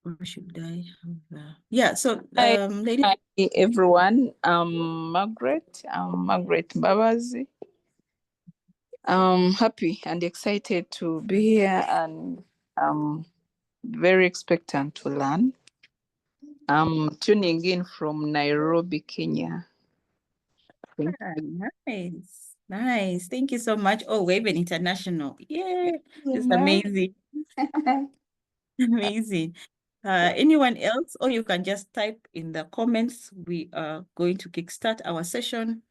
Or should I have, yeah, so Hi, lady. hi everyone. Margaret. Margaret Babazi. Happy and excited to be here and very expectant to learn. I'm tuning in from Nairobi, Kenya. Thank you. Nice, nice. Thank you so much. Oh, we're even international. Yeah, this is Yeah. amazing. Amazing. Anyone else? Or you can just type in the comments. We are going to kickstart our session.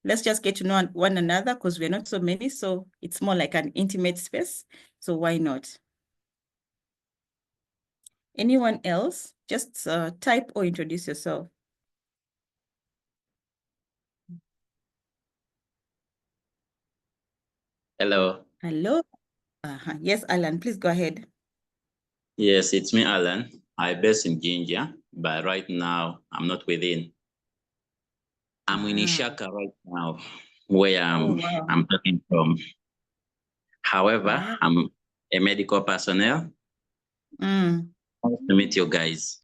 Let's just get to know one another because we're not so many. So it's more like an intimate space. So why not? Anyone else? Just type or introduce yourself. Hello. Hello. Yes, Alan, please go ahead. Yes, it's me, Alan. I'm based in Ginger, but right now I'm not within. I'm in Ishaka right now, where I'm talking from. However, Wow. I'm a medical personnel. Nice to meet you guys.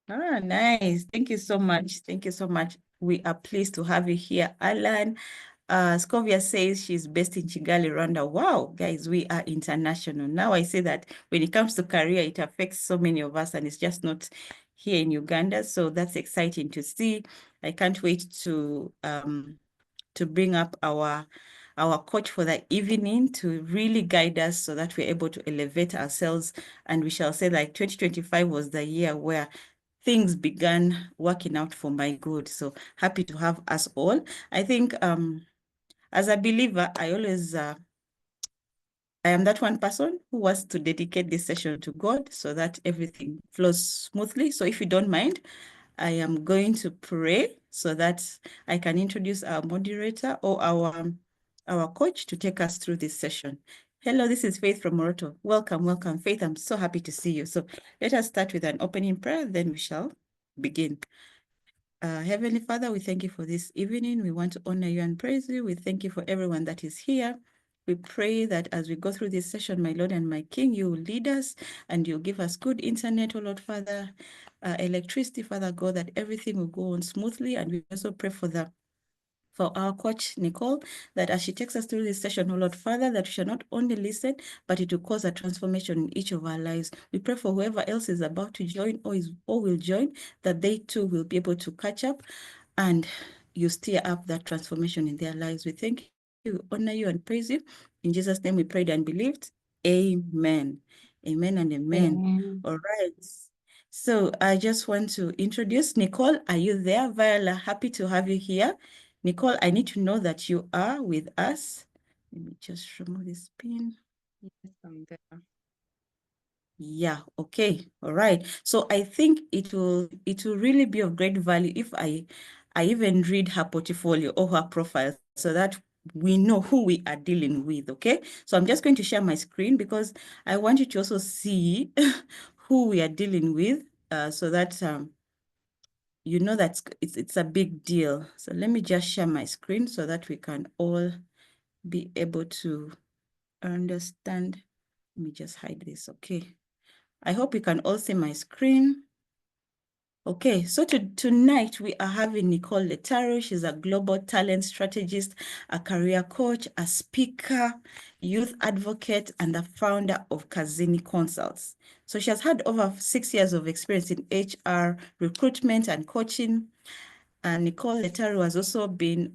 Nice. Thank you so much. Thank you so much. We are pleased to have you here, Alan. Scovia says she's based in Kigali, Rwanda. Wow, guys, we are international. Now I say that when it comes to career, it affects so many of us and it's just not here in Uganda. So that's exciting to see. I can't wait to bring up our coach for the evening to really guide us so that we're able to elevate ourselves. And we shall say like 2025 was the year where things began working out for my good. So happy to have us all. I think as a believer, I always I am that one person who wants to dedicate this session to God so that everything flows smoothly. So if you don't mind, I am going to pray so that I can introduce our moderator or our coach to take us through this session. Hello, this is Faith from Moroto. Welcome, welcome, Faith. I'm so happy to see you. So let us start with an opening prayer, then we shall begin. Heavenly Father, we thank you for this evening. We want to honor you and praise you. We thank you for everyone that is here. We pray that as we go through this session, my Lord and my King, you will lead us and you'll give us good internet, oh Lord Father, electricity, Father God, that everything will go on smoothly. And we also pray for our coach, Nicole, that as she takes us through this session, oh Lord Father, that we shall not only listen, but it will cause a transformation in each of our lives. We pray for whoever else is about to join or will join, that they too will be able to catch up and you stir up that transformation in their lives. We thank you, honor you, and praise you. In Jesus' name we prayed and believed. Amen. Amen and amen. All right. So I just want to introduce Nicole. Are you there, Viola? Happy to have you here. Nicole, I need to know that you are with us. Let me just remove this pin. Yes, I'm there. Yeah, okay. All right. So I think it will really be of great value if I even read her portfolio or her profile so that we know who we are dealing with, okay? So I'm just going to share my screen because I want you to also see who we are dealing with so that you know that it's a big deal. So let me just share my screen so that we can all be able to understand. Let me just hide this, okay? I hope you can all see my screen. Okay, so tonight we are having Nicole Letaru. She's a global talent strategist, a career coach, a speaker, youth advocate, and the founder of Kazini Consults. So she has had over 6 years of experience in HR, recruitment, and coaching. And Nicole Letaru has also been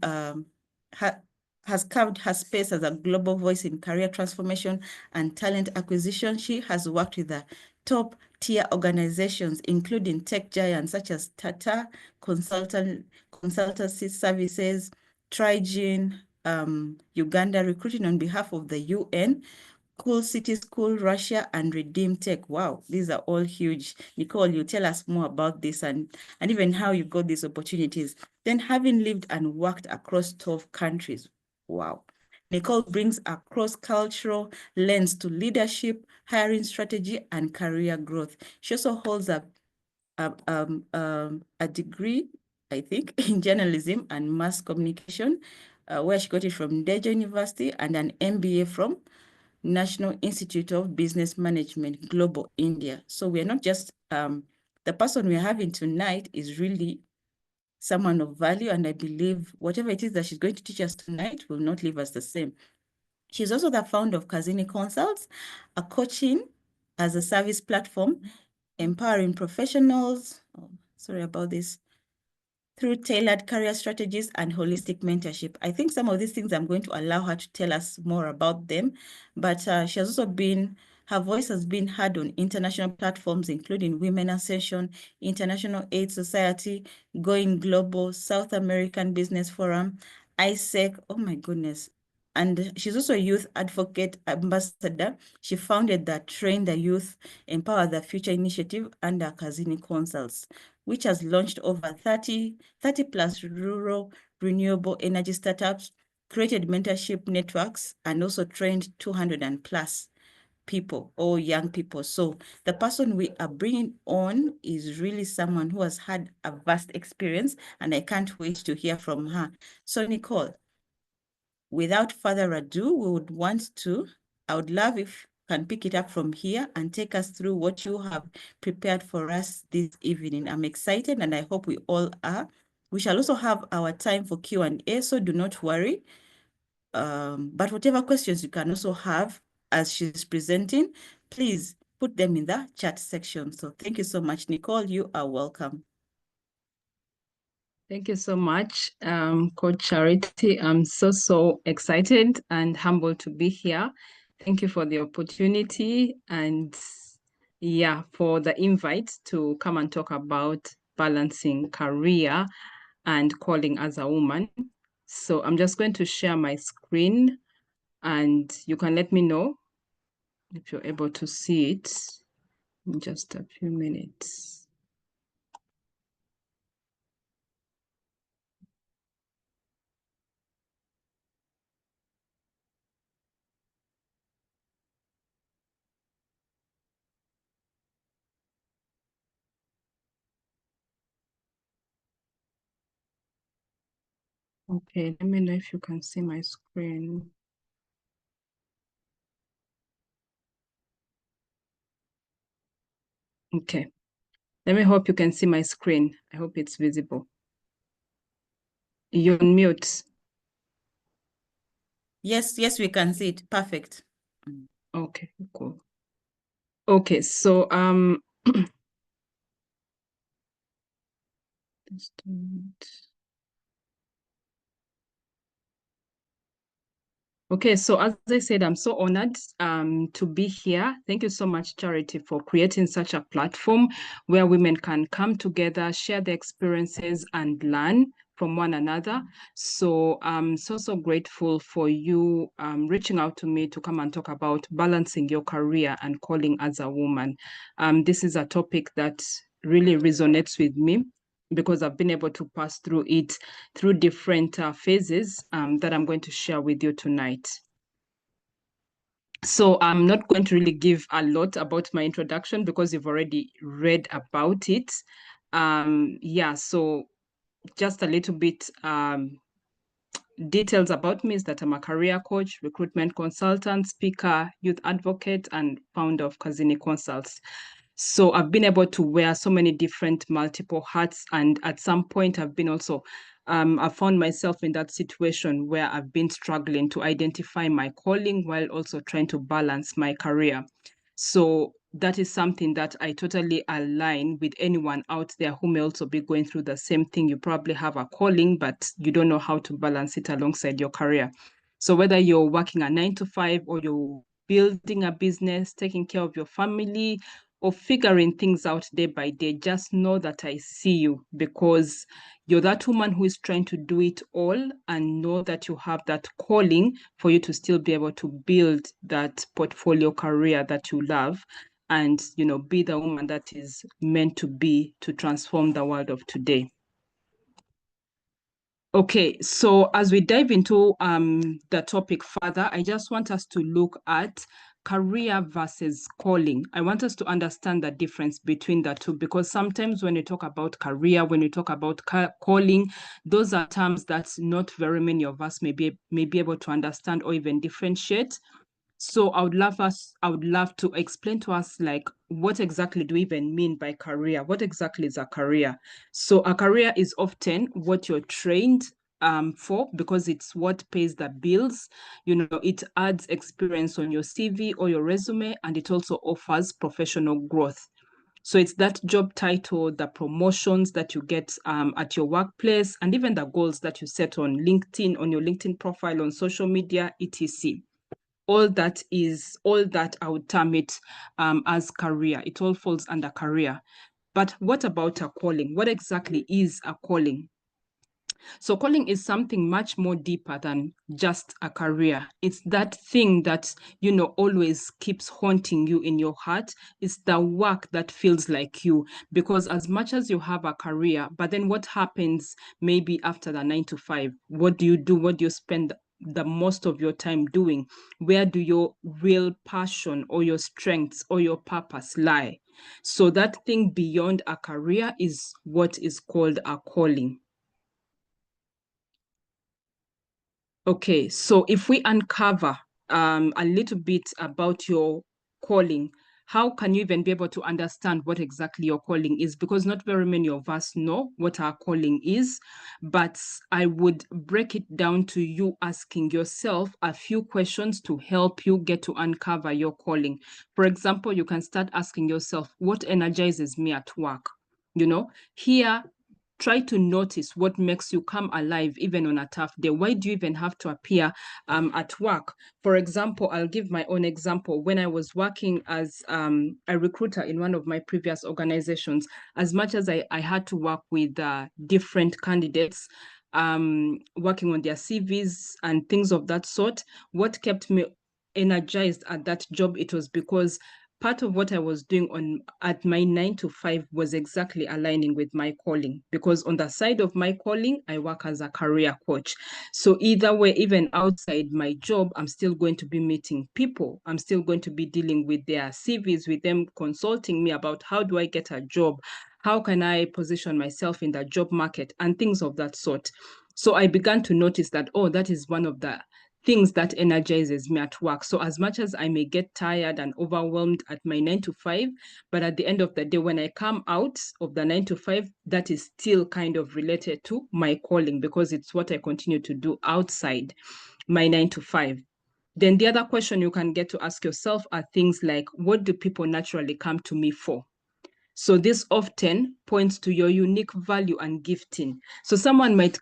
has carved her space as a global voice in career transformation and talent acquisition. She has worked with the top tier organizations, including tech giants such as Tata Consultancy Services, Trigene, Uganda, recruiting on behalf of the UN, Cool City School, Russia, and Redeem Tech. Wow, these are all huge. Nicole, you tell us more about this and even how you got these opportunities. Then having lived and worked across 12 countries. Wow. Nicole brings a cross-cultural lens to leadership, hiring strategy, and career growth. She also holds a degree, I think, in journalism and mass communication, where she got it from Deja University, and an MBA from National Institute of Business Management, Global India. So we're not just, the person we're having tonight is really someone of value, and I believe whatever it is that she's going to teach us tonight will not leave us the same. She's also the founder of Kazini Consults, a coaching as a service platform, empowering professionals, sorry about this, through tailored career strategies and holistic mentorship. I think some of these things I'm going to allow her to tell us more about them, but she has also been, her voice has been heard on international platforms, including Women Ascension, International Aid Society, Going Global, South American Business Forum, ISEC, oh my goodness. And she's also a youth advocate ambassador. She founded the Train the Youth, Empower the Future initiative under Kazini Consults, which has launched over 30 plus rural renewable energy startups, created mentorship networks, and also trained 200 and plus people or young people. So the person we are bringing on is really someone who has had a vast experience, and I can't wait to hear from her. So Nicole, without further ado, I would love if you can pick it up from here and take us through what you have prepared for us this evening. I'm excited, and I hope we all are. We shall also have our time for Q&A, so do not worry. But whatever questions you can also have as she's presenting, please put them in the chat section. So thank you so much, Nicole. You are welcome. Thank you so much, Coach Charity. I'm so excited and humbled to be here. Thank you for the opportunity and yeah, for the invite to come and talk about balancing career and calling as a woman. So I'm just going to share my screen and you can let me know if you're able to see it in just a few minutes. Okay, let me know if you can see my screen. Okay, let me hope you can see my screen. I hope it's visible. You're on mute. Yes, we can see it. Perfect. Okay, cool. Okay, so just a minute. Okay, so as I said, I'm so honored to be here. Thank you so much, Charity, for creating such a platform where women can come together, share their experiences, and learn from one another. So I'm so grateful for you reaching out to me to come and talk about balancing your career and calling as a woman. This is a topic that really resonates with me, because I've been able to pass through it through different phases that I'm going to share with you tonight. So I'm not going to really give a lot about my introduction because you've already read about it. Yeah, so just a little bit details about me is that I'm a career coach, recruitment consultant, speaker, youth advocate, and founder of Kazini Consults. So I've been able to wear so many different multiple hats, and at some point I've been also I found myself in that situation where I've been struggling to identify my calling while also trying to balance my career. So that is something that I totally align with anyone out there who may also be going through the same thing. You probably have a calling, but you don't know how to balance it alongside your career. So whether you're working a 9 to 5 or you're building a business, taking care of your family, or figuring things out day by day, just know that I see you, because you're that woman who is trying to do it all, and know that you have that calling for you to still be able to build that portfolio career that you love, and be the woman that is meant to be to transform the world of today. Okay, so as we dive into the topic further, I just want us to look at career versus calling. I want us to understand the difference between the two, because sometimes when you talk about career, when you talk about calling, those are terms that not very many of us may be able to understand or even differentiate. So I would love to explain to us, like, what exactly do we even mean by career? What exactly is a career? So a career is often what you're trained for, because it's what pays the bills. You know, it adds experience on your CV or your resume, and it also offers professional growth. So it's that job title, the promotions that you get at your workplace, and even the goals that you set on LinkedIn, on your LinkedIn profile, on social media, etc. All that I would term it as career. It all falls under career. But what about a calling? What exactly is a calling? So calling is something much more deeper than just a career. It's that thing that, you know, always keeps haunting you in your heart. It's the work that feels like you. Because as much as you have a career, but then what happens maybe after the 9 to 5? What do you do? What do you spend the most of your time doing? Where do your real passion or your strengths or your purpose lie? So that thing beyond a career is what is called a calling. Okay, so if we uncover a little bit about your calling, how can you even be able to understand what exactly your calling is? Because not very many of us know what our calling is, but I would break it down to you asking yourself a few questions to help you get to uncover your calling. For example, you can start asking yourself, what energizes me at work? You know, here, try to notice what makes you come alive even on a tough day. Why do you even have to appear at work? For example, I'll give my own example. When I was working as a recruiter in one of my previous organizations, as much as I had to work with different candidates, working on their CVs and things of that sort, what kept me energized at that job, it was because part of what I was doing at my 9 to 5 was exactly aligning with my calling, because on the side of my calling, I work as a career coach. So either way, even outside my job, I'm still going to be meeting people. I'm still going to be dealing with their CVs, with them consulting me about how do I get a job? How can I position myself in the job market and things of that sort? So I began to notice that, oh, that is one of the things that energizes me at work. So as much as I may get tired and overwhelmed at my 9 to 5, but at the end of the day, when I come out of the 9 to 5, that is still kind of related to my calling, because it's what I continue to do outside my 9 to 5. Then the other question you can get to ask yourself are things like, what do people naturally come to me for? So this often points to your unique value and gifting. So someone might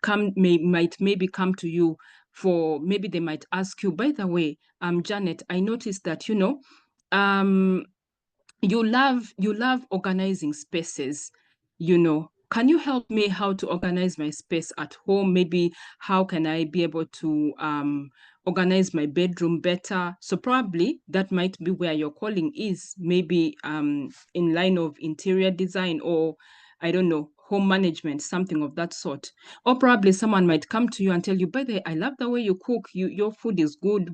maybe come to you for, maybe they might ask you, by the way, Janet, I noticed that, you love organizing spaces. Can you help me how to organize my space at home? Maybe how can I be able to organize my bedroom better? So probably that might be where your calling is, maybe in line of interior design, or I don't know, home management, something of that sort. Or probably someone might come to you and tell you, by the way, I love the way you cook, your food is good.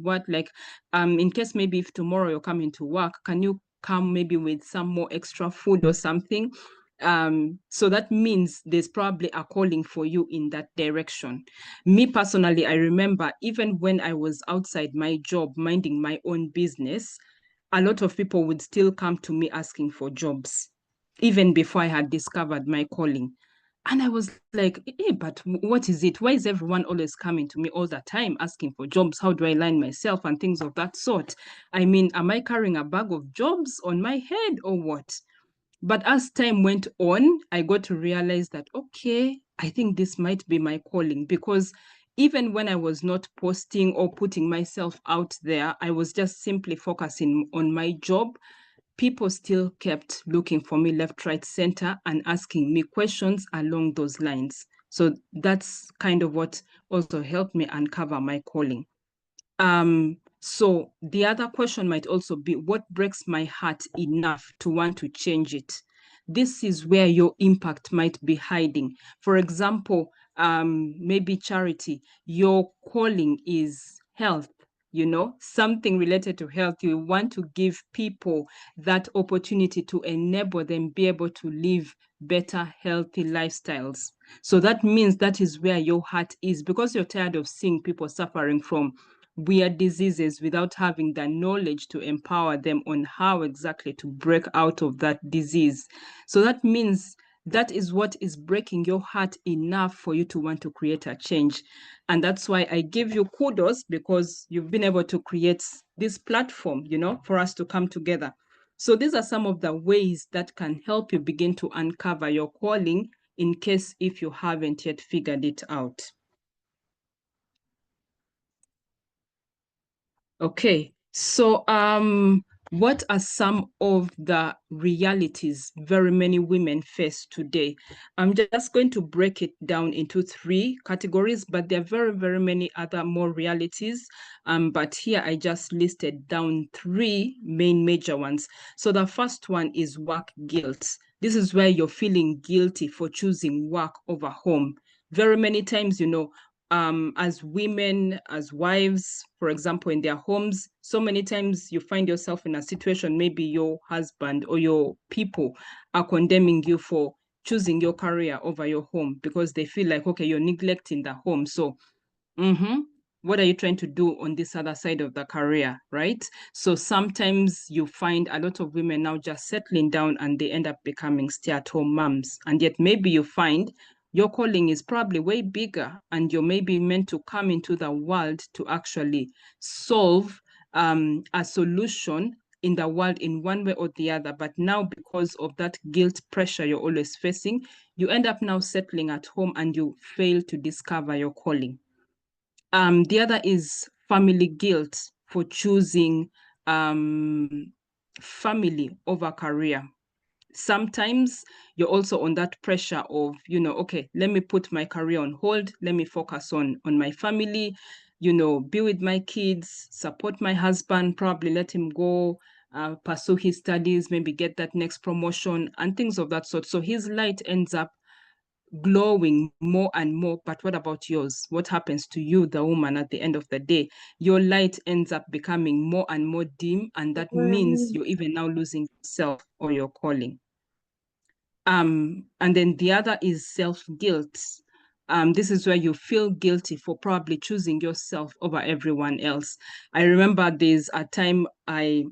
In case maybe if tomorrow you're coming to work, can you come maybe with some more extra food or something? So that means there's probably a calling for you in that direction. Me personally, I remember even when I was outside my job, minding my own business, a lot of people would still come to me asking for jobs, even before I had discovered my calling. And I was like, hey, but what is it? Why is everyone always coming to me all the time asking for jobs? How do I align myself and things of that sort? I mean, am I carrying a bag of jobs on my head or what? But as time went on, I got to realize that, okay, I think this might be my calling, because even when I was not posting or putting myself out there, I was just simply focusing on my job. People still kept looking for me left, right, center, and asking me questions along those lines. So that's kind of what also helped me uncover my calling. So the other question might also be, what breaks my heart enough to want to change it? This is where your impact might be hiding. For example, maybe Charity, your calling is health, something related to health. You want to give people that opportunity to enable them be able to live better, healthy lifestyles. So that means that is where your heart is, because you're tired of seeing people suffering from weird diseases without having the knowledge to empower them on how exactly to break out of that disease. So that means that is what is breaking your heart enough for you to want to create a change. And that's why I give you kudos, because you've been able to create this platform, you know, for us to come together. So these are some of the ways that can help you begin to uncover your calling, in case if you haven't yet figured it out. Okay, so what are some of the realities very many women face today? I'm just going to break it down into 3 categories, but there are very, very many other more realities. But here I just listed down 3 main major ones. So the first one is work guilt. This is where you're feeling guilty for choosing work over home. Very many times, you know, as women, as wives, for example, in their homes, so many times you find yourself in a situation, maybe your husband or your people are condemning you for choosing your career over your home, because they feel like, okay, you're neglecting the home. So, what are you trying to do on this other side of the career, right? So sometimes you find a lot of women now just settling down and they end up becoming stay-at-home moms. And yet maybe you find your calling is probably way bigger, and you're maybe meant to come into the world to actually solve a solution in the world in one way or the other. But now, because of that guilt pressure you're always facing, you end up now settling at home and you fail to discover your calling. The other is family guilt for choosing family over career. Sometimes you're also on that pressure of, you know, okay, let me put my career on hold. Let me focus on my family, you know, be with my kids, support my husband, probably let him go, pursue his studies, maybe get that next promotion and things of that sort. So his light ends up glowing more and more. But what about yours? What happens to you, the woman, at the end of the day? Your light ends up becoming more and more dim, and that means you're even now losing yourself or your calling. And then the other is self-guilt. This is where you feel guilty for probably choosing yourself over everyone else. I remember there's a time a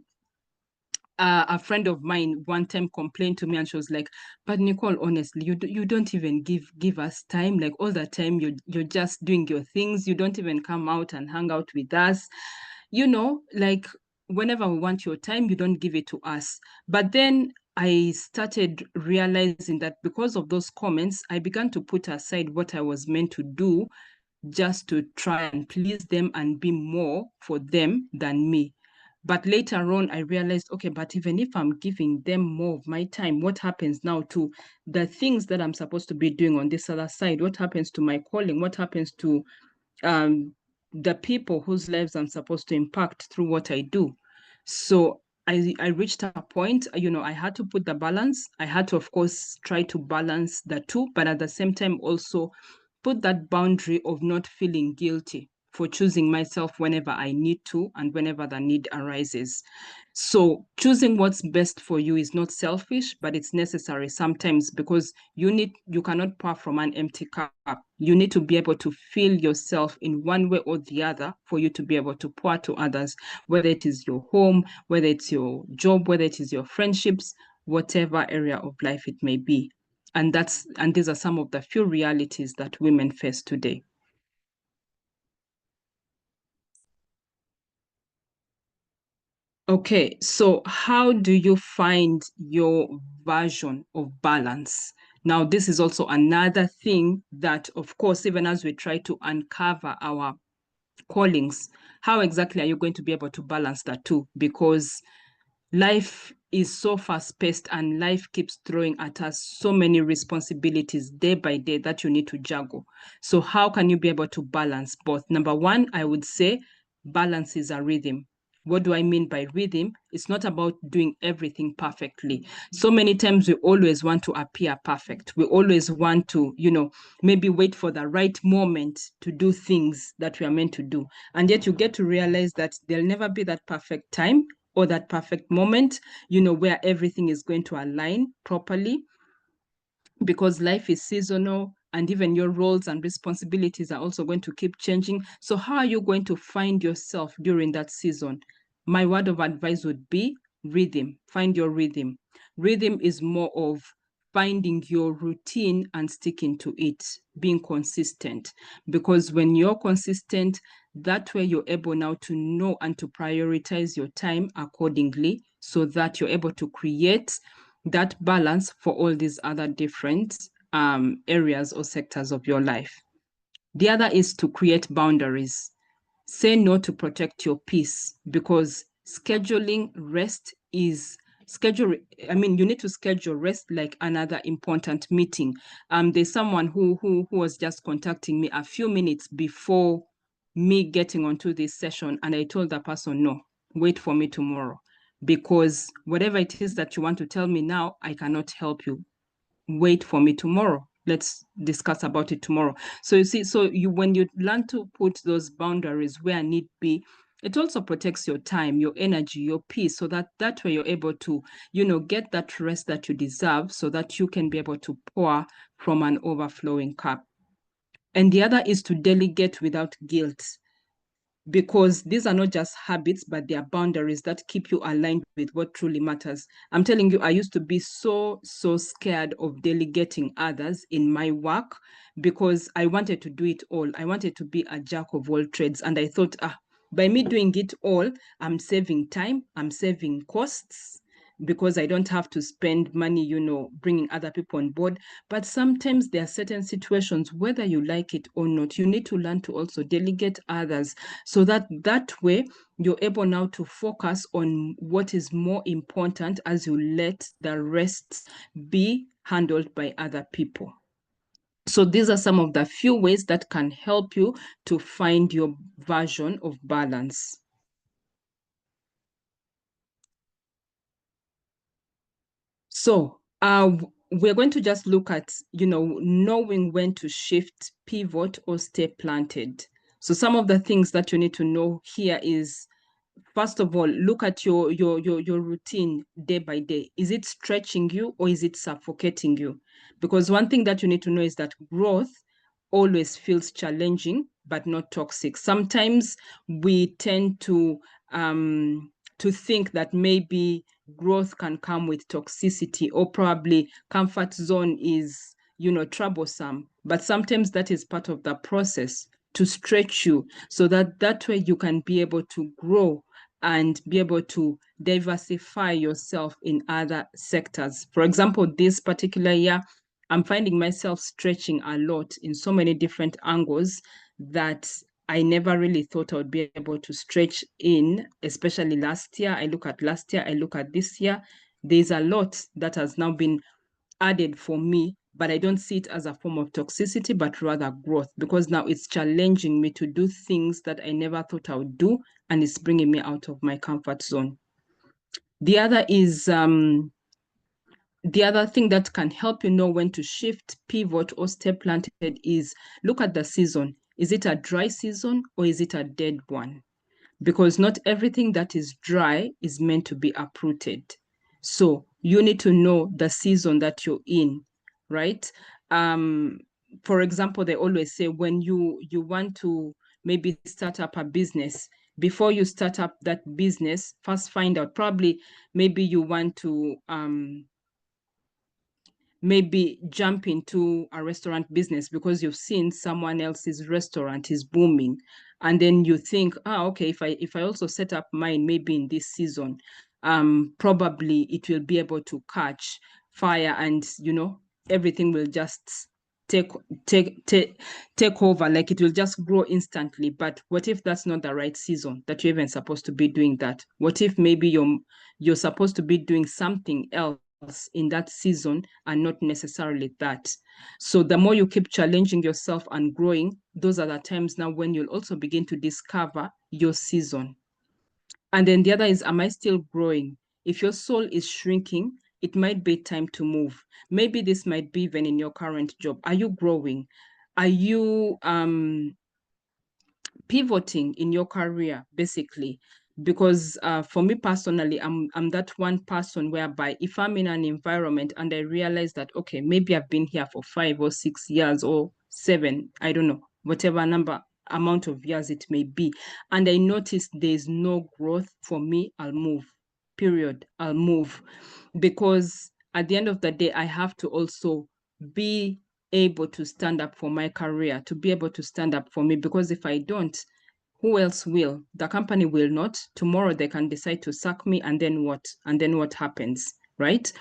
friend of mine one time complained to me, and she was like, but Nicole, honestly, you don't even give us time. Like all the time you're just doing your things. You don't even come out and hang out with us. You know, like whenever we want your time, you don't give it to us. But then I started realizing that because of those comments, I began to put aside what I was meant to do just to try and please them and be more for them than me. But later on, I realized, okay, but even if I'm giving them more of my time, what happens now to the things that I'm supposed to be doing on this other side? What happens to my calling? What happens to the people whose lives I'm supposed to impact through what I do? So I reached a point, you know, I had to put the balance. I had to, of course, try to balance the two, but at the same time also put that boundary of not feeling guilty for choosing myself whenever I need to and whenever the need arises. So choosing what's best for you is not selfish, but it's necessary sometimes, because you cannot pour from an empty cup. You need to be able to fill yourself in one way or the other for you to be able to pour to others, whether it is your home, whether it's your job, whether it is your friendships, whatever area of life it may be. And these are some of the few realities that women face today. Okay, so how do you find your version of balance? Now, this is also another thing that, of course, even as we try to uncover our callings, how exactly are you going to be able to balance that too? Because life is so fast-paced and life keeps throwing at us so many responsibilities day by day that you need to juggle. So how can you be able to balance both? Number one, I would say balance is a rhythm. What do I mean by rhythm? It's not about doing everything perfectly. So many times we always want to appear perfect. We always want to, you know, maybe wait for the right moment to do things that we are meant to do. And yet you get to realize that there'll never be that perfect time or that perfect moment, you know, where everything is going to align properly, because life is seasonal, and even your roles and responsibilities are also going to keep changing. So how are you going to find yourself during that season? My word of advice would be rhythm. Find your rhythm. Rhythm is more of finding your routine and sticking to it, being consistent. Because when you're consistent, that way you're able now to know and to prioritize your time accordingly, so that you're able to create that balance for all these other different areas or sectors of your life. The other is to create boundaries. Say no to protect your peace, because scheduling rest is you need to schedule rest like another important meeting. There's someone who was just contacting me a few minutes before me getting onto this session, and I told that person, no, wait for me tomorrow, because whatever it is that you want to tell me now, I cannot help you. Wait for me tomorrow. Let's discuss about it tomorrow. So you see, when you learn to put those boundaries where need be, it also protects your time, your energy, your peace, so that way you're able to, get that rest that you deserve, so that you can be able to pour from an overflowing cup. And the other is to delegate without guilt, because these are not just habits, but they are boundaries that keep you aligned with what truly matters. I'm telling you, I used to be so scared of delegating others in my work, because I wanted to do it all. I wanted to be a jack of all trades. And I thought, by me doing it all, I'm saving time, I'm saving costs, because I don't have to spend money, bringing other people on board. But sometimes there are certain situations, whether you like it or not, you need to learn to also delegate others, so that way you're able now to focus on what is more important, as you let the rest be handled by other people. So these are some of the few ways that can help you to find your version of balance. So we're going to just look at, knowing when to shift, pivot, or stay planted. So some of the things that you need to know here is, first of all, look at your routine day by day. Is it stretching you, or is it suffocating you? Because one thing that you need to know is that growth always feels challenging, but not toxic. Sometimes we tend to think that maybe growth can come with toxicity, or probably comfort zone is, troublesome. But sometimes that is part of the process to stretch you, so that way you can be able to grow and be able to diversify yourself in other sectors. For example, this particular year, I'm finding myself stretching a lot in so many different angles that I never really thought I would be able to stretch in, especially last year. I look at last year, I look at this year. There's a lot that has now been added for me, but I don't see it as a form of toxicity, but rather growth, because now it's challenging me to do things that I never thought I would do, and it's bringing me out of my comfort zone. The other is, the other thing that can help you know when to shift, pivot, or stay planted is look at the season. Is it a dry season, or is it a dead one? Because not everything that is dry is meant to be uprooted. So you need to know the season that you're in, right? For example, they always say when you want to maybe start up a business, before you start up that business, first find out, probably maybe you want to maybe jump into a restaurant business because you've seen someone else's restaurant is booming, and then you think, okay, if I also set up mine maybe in this season, probably it will be able to catch fire, and everything will just take over, like it will just grow instantly. But what if that's not the right season that you're even supposed to be doing that? What if maybe you're supposed to be doing something else in that season and not necessarily that? So the more you keep challenging yourself and growing, those are the times now when you'll also begin to discover your season. And then the other is, am I still growing? If your soul is shrinking, it might be time to move. Maybe this might be even in your current job. Are you growing? Are you pivoting in your career, basically? Because for me personally, I'm that one person whereby if I'm in an environment and I realize that, okay, maybe I've been here for 5 or 6 years or 7, I don't know, whatever amount of years it may be, and I notice there's no growth for me, I'll move. Period. I'll move. Because at the end of the day, I have to also be able to stand up for my career, to be able to stand up for me. Because if I don't, who else will? The company will not. Tomorrow they can decide to sack me, and then what? And then what happens, right?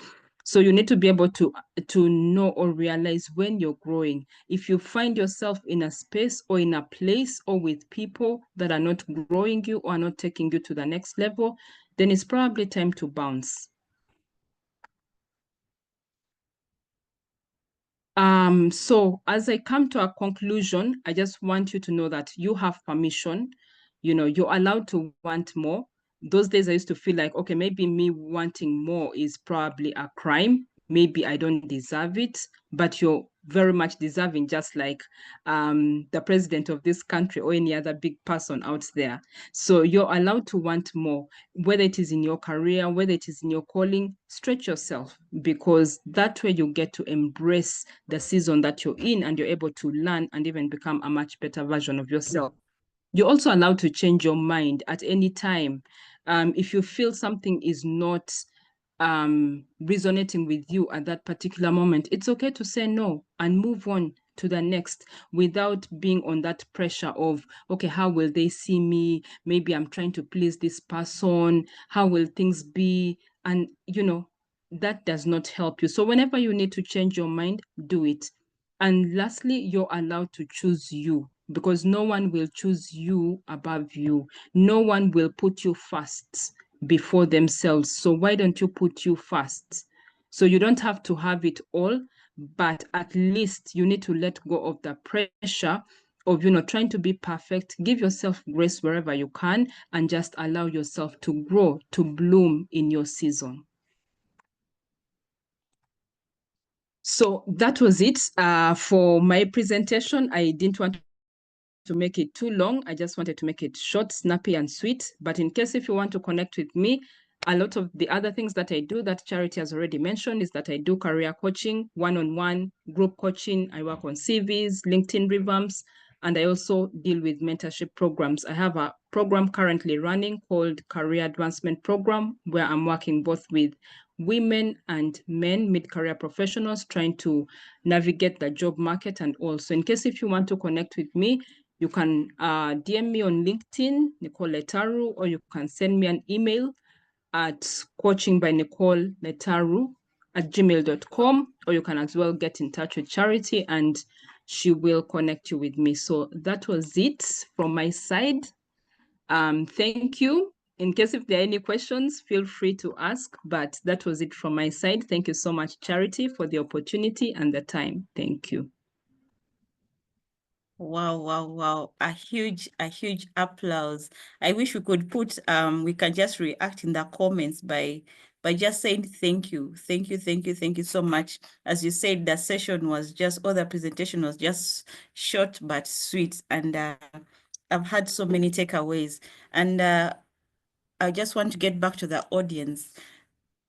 So you need to be able to know or realize when you're growing. If you find yourself in a space or in a place or with people that are not growing you or are not taking you to the next level, then it's probably time to bounce. So as I come to a conclusion, I just want you to know that you have permission. You know, you're allowed to want more. Those days I used to feel like, okay, maybe me wanting more is probably a crime. Maybe I don't deserve it, but you're very much deserving, just like the president of this country or any other big person out there. So you're allowed to want more, whether it is in your career, whether it is in your calling. Stretch yourself, because that way you get to embrace the season that you're in, and you're able to learn and even become a much better version of yourself. You're also allowed to change your mind at any time. If you feel something is not resonating with you at that particular moment, it's okay to say no and move on to the next, without being on that pressure of, okay, how will they see me? Maybe I'm trying to please this person. How will things be? And, you know, that does not help you. So whenever you need to change your mind, do it. And lastly, you're allowed to choose you, because no one will choose you above you. No one will put you first before themselves. So why don't you put you first? So you don't have to have it all, but at least you need to let go of the pressure of, you know, trying to be perfect. Give yourself grace wherever you can, and just allow yourself to grow, to bloom in your season. So that was it for my presentation. I didn't want to make it too long. I just wanted to make it short, snappy, and sweet. But in case if you want to connect with me, a lot of the other things that I do that Charity has already mentioned is that I do career coaching, one-on-one, group coaching. I work on CVs, LinkedIn revamps, and I also deal with mentorship programs. I have a program currently running called Career Advancement Program, where I'm working both with women and men, mid-career professionals, trying to navigate the job market. And also, in case if you want to connect with me, you can DM me on LinkedIn, Nicole Letaru, or you can send me an email at coachingbynicoleletaru@gmail.com, or you can as well get in touch with Charity and she will connect you with me. So that was it from my side. Thank you. In case if there are any questions, feel free to ask, but that was it from my side. Thank you so much, Charity, for the opportunity and the time. Thank you. Wow, wow, wow. A huge applause. I wish we could put, we can just react in the comments by just saying thank you. Thank you, thank you, thank you so much. As you said, the session was just, or the presentation was just short but sweet. And I've had so many takeaways. And I just want to get back to the audience.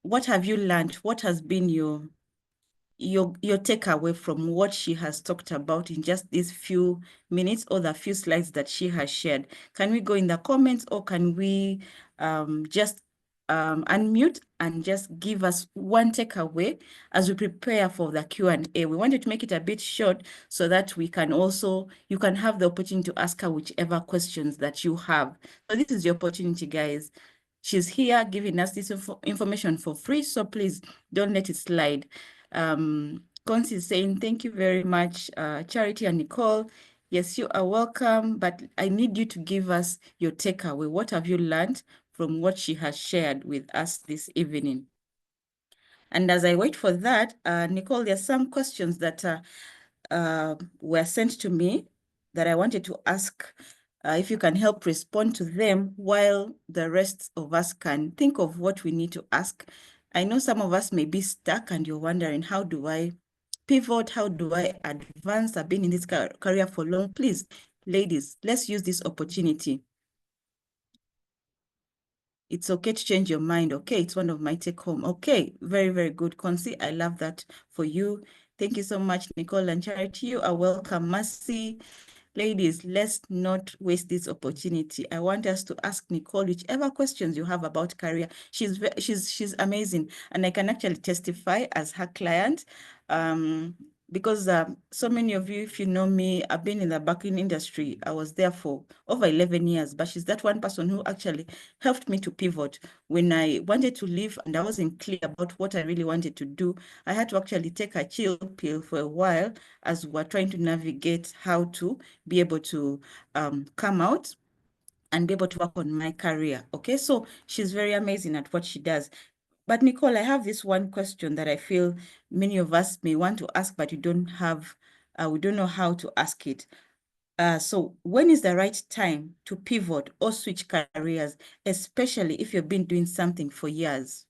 What have you learned? What has been your takeaway from what she has talked about in just these few minutes or the few slides that she has shared? Can we go in the comments, or can we just unmute and just give us one takeaway as we prepare for the Q&A? We wanted to make it a bit short so that we can also, you can have the opportunity to ask her whichever questions that you have. So this is your opportunity, guys. She's here giving us this information for free, so please don't let it slide. Consi is saying, thank you very much, Charity and Nicole. Yes, you are welcome, but I need you to give us your takeaway. What have you learned from what she has shared with us this evening? And as I wait for that, Nicole, there are some questions that were sent to me that I wanted to ask if you can help respond to them while the rest of us can think of what we need to ask. I know some of us may be stuck and you're wondering, how do I pivot? How do I advance? I've been in this career for long. Please, ladies, let's use this opportunity. It's okay to change your mind. Okay, it's one of my take home. Okay, very, very good. Consi, I love that for you. Thank you so much, Nicole and Charity. You are welcome. Mercy. Ladies, let's not waste this opportunity. I want us to ask Nicole whichever questions you have about career. She's amazing, and I can actually testify as her client. Because so many of you, if you know me, I've been in the banking industry. I was there for over 11 years, but she's that one person who actually helped me to pivot. When I wanted to leave and I wasn't clear about what I really wanted to do, I had to actually take a chill pill for a while as we're trying to navigate how to be able to come out and be able to work on my career. Okay, so she's very amazing at what she does. But Nicole, I have this one question that I feel many of us may want to ask, but we don't know how to ask it. So when is the right time to pivot or switch careers, especially if you've been doing something for years?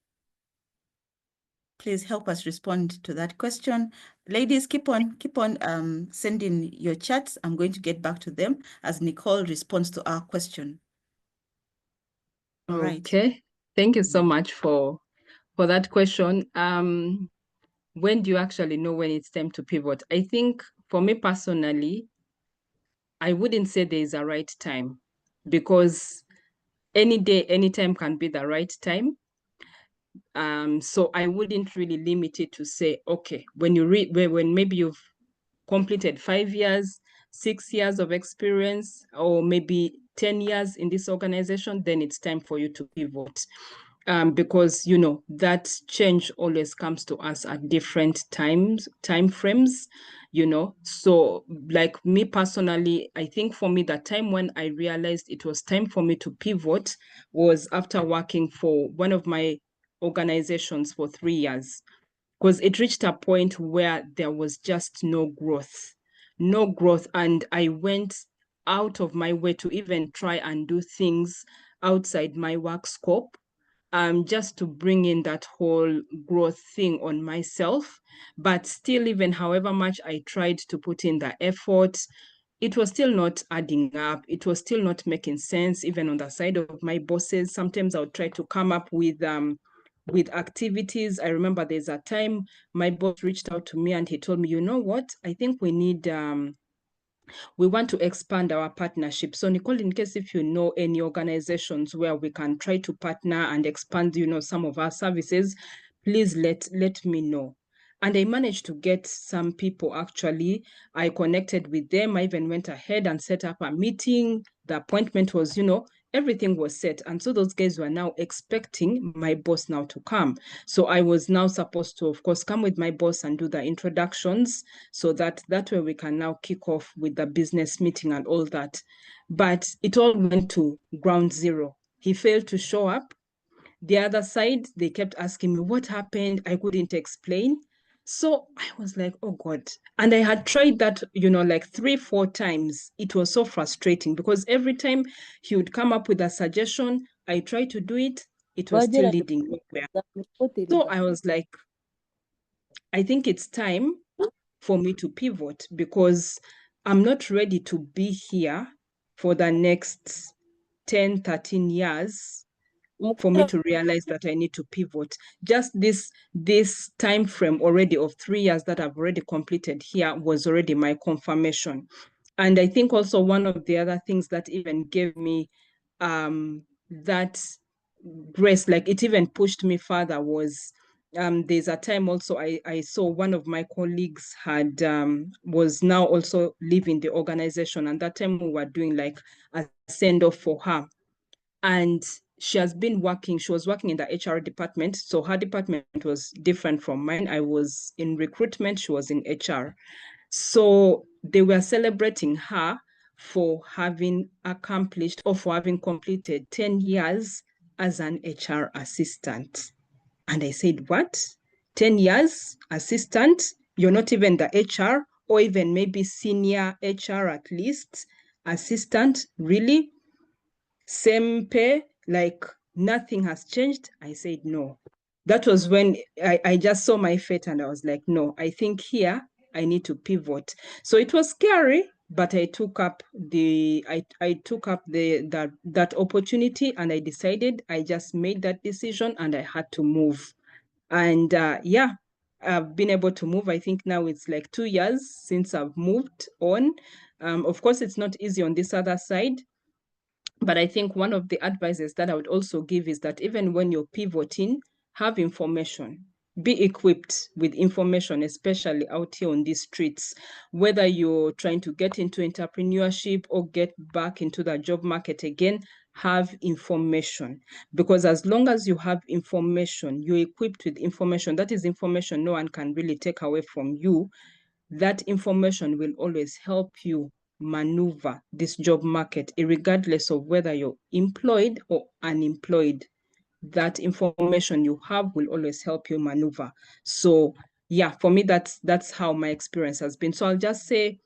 Please help us respond to that question. Ladies, keep on sending your chats. I'm going to get back to them as Nicole responds to our question. All right. Okay. Thank you so much for that question. When do you actually know when it's time to pivot? I think for me personally, I wouldn't say there is a right time, because any day, any time can be the right time. So I wouldn't really limit it to say, okay, when maybe you've completed 5 years, 6 years of experience, or maybe 10 years in this organization, then it's time for you to pivot. Because that change always comes to us at different time frames. So like me personally, I think for me, the time when I realized it was time for me to pivot was after working for one of my organizations for 3 years, because it reached a point where there was just no growth, and I went out of my way to even try and do things outside my work scope, just to bring in that whole growth thing on myself. But still, even however much I tried to put in the effort, it was still not adding up. It was still not making sense, even on the side of my bosses. Sometimes I would try to come up with activities. I remember there's a time my boss reached out to me and he told me, you know what, I think we want to expand our partnership. So Nicole, in case if you know any organizations where we can try to partner and expand, some of our services, please let me know. And I managed to get some people. Actually, I connected with them. I even went ahead and set up a meeting. The appointment was, everything was set. And so those guys were now expecting my boss now to come. So I was now supposed to, of course, come with my boss and do the introductions, so that way we can now kick off with the business meeting and all that. But it all went to ground zero. He failed to show up. The other side, they kept asking me what happened. I couldn't explain. So I was like, oh God. And I had tried that, like 3-4 times. It was so frustrating because every time he would come up with a suggestion, I tried to do it. It was still leading nowhere. So I was like, I think it's time for me to pivot, because I'm not ready to be here for the next 10, 13 years for me to realize that I need to pivot. Just this time frame already of 3 years that I've already completed here was already my confirmation. And I think also one of the other things that even gave me that grace, like it even pushed me further, was there's a time also I saw one of my colleagues had was now also leaving the organization, and that time we were doing like a send-off for her. And she was working in the HR department. So her department was different from mine. I was in recruitment, she was in HR. So they were celebrating her for having accomplished, or for having completed 10 years as an HR assistant. And I said, what? 10 years assistant? You're not even the HR, or even maybe senior HR at least. Assistant, really? Same pay, like nothing has changed? I said, no. That was when I just saw my fate, and I was like, no, I think here I need to pivot. So it was scary, but I took up that opportunity, and I decided, I just made that decision, and I had to move. And yeah, I've been able to move. I think now it's like 2 years since I've moved on. Of course, it's not easy on this other side, but I think one of the advices that I would also give is that even when you're pivoting, have information. Be equipped with information, especially out here on these streets, whether you're trying to get into entrepreneurship or get back into the job market again. Have information, because as long as you have information, you're equipped with information. That is information no one can really take away from you. That information will always help you maneuver this job market, regardless of whether you're employed or unemployed. That information you have will always help you maneuver. So yeah, for me, that's how my experience has been. So I'll just say,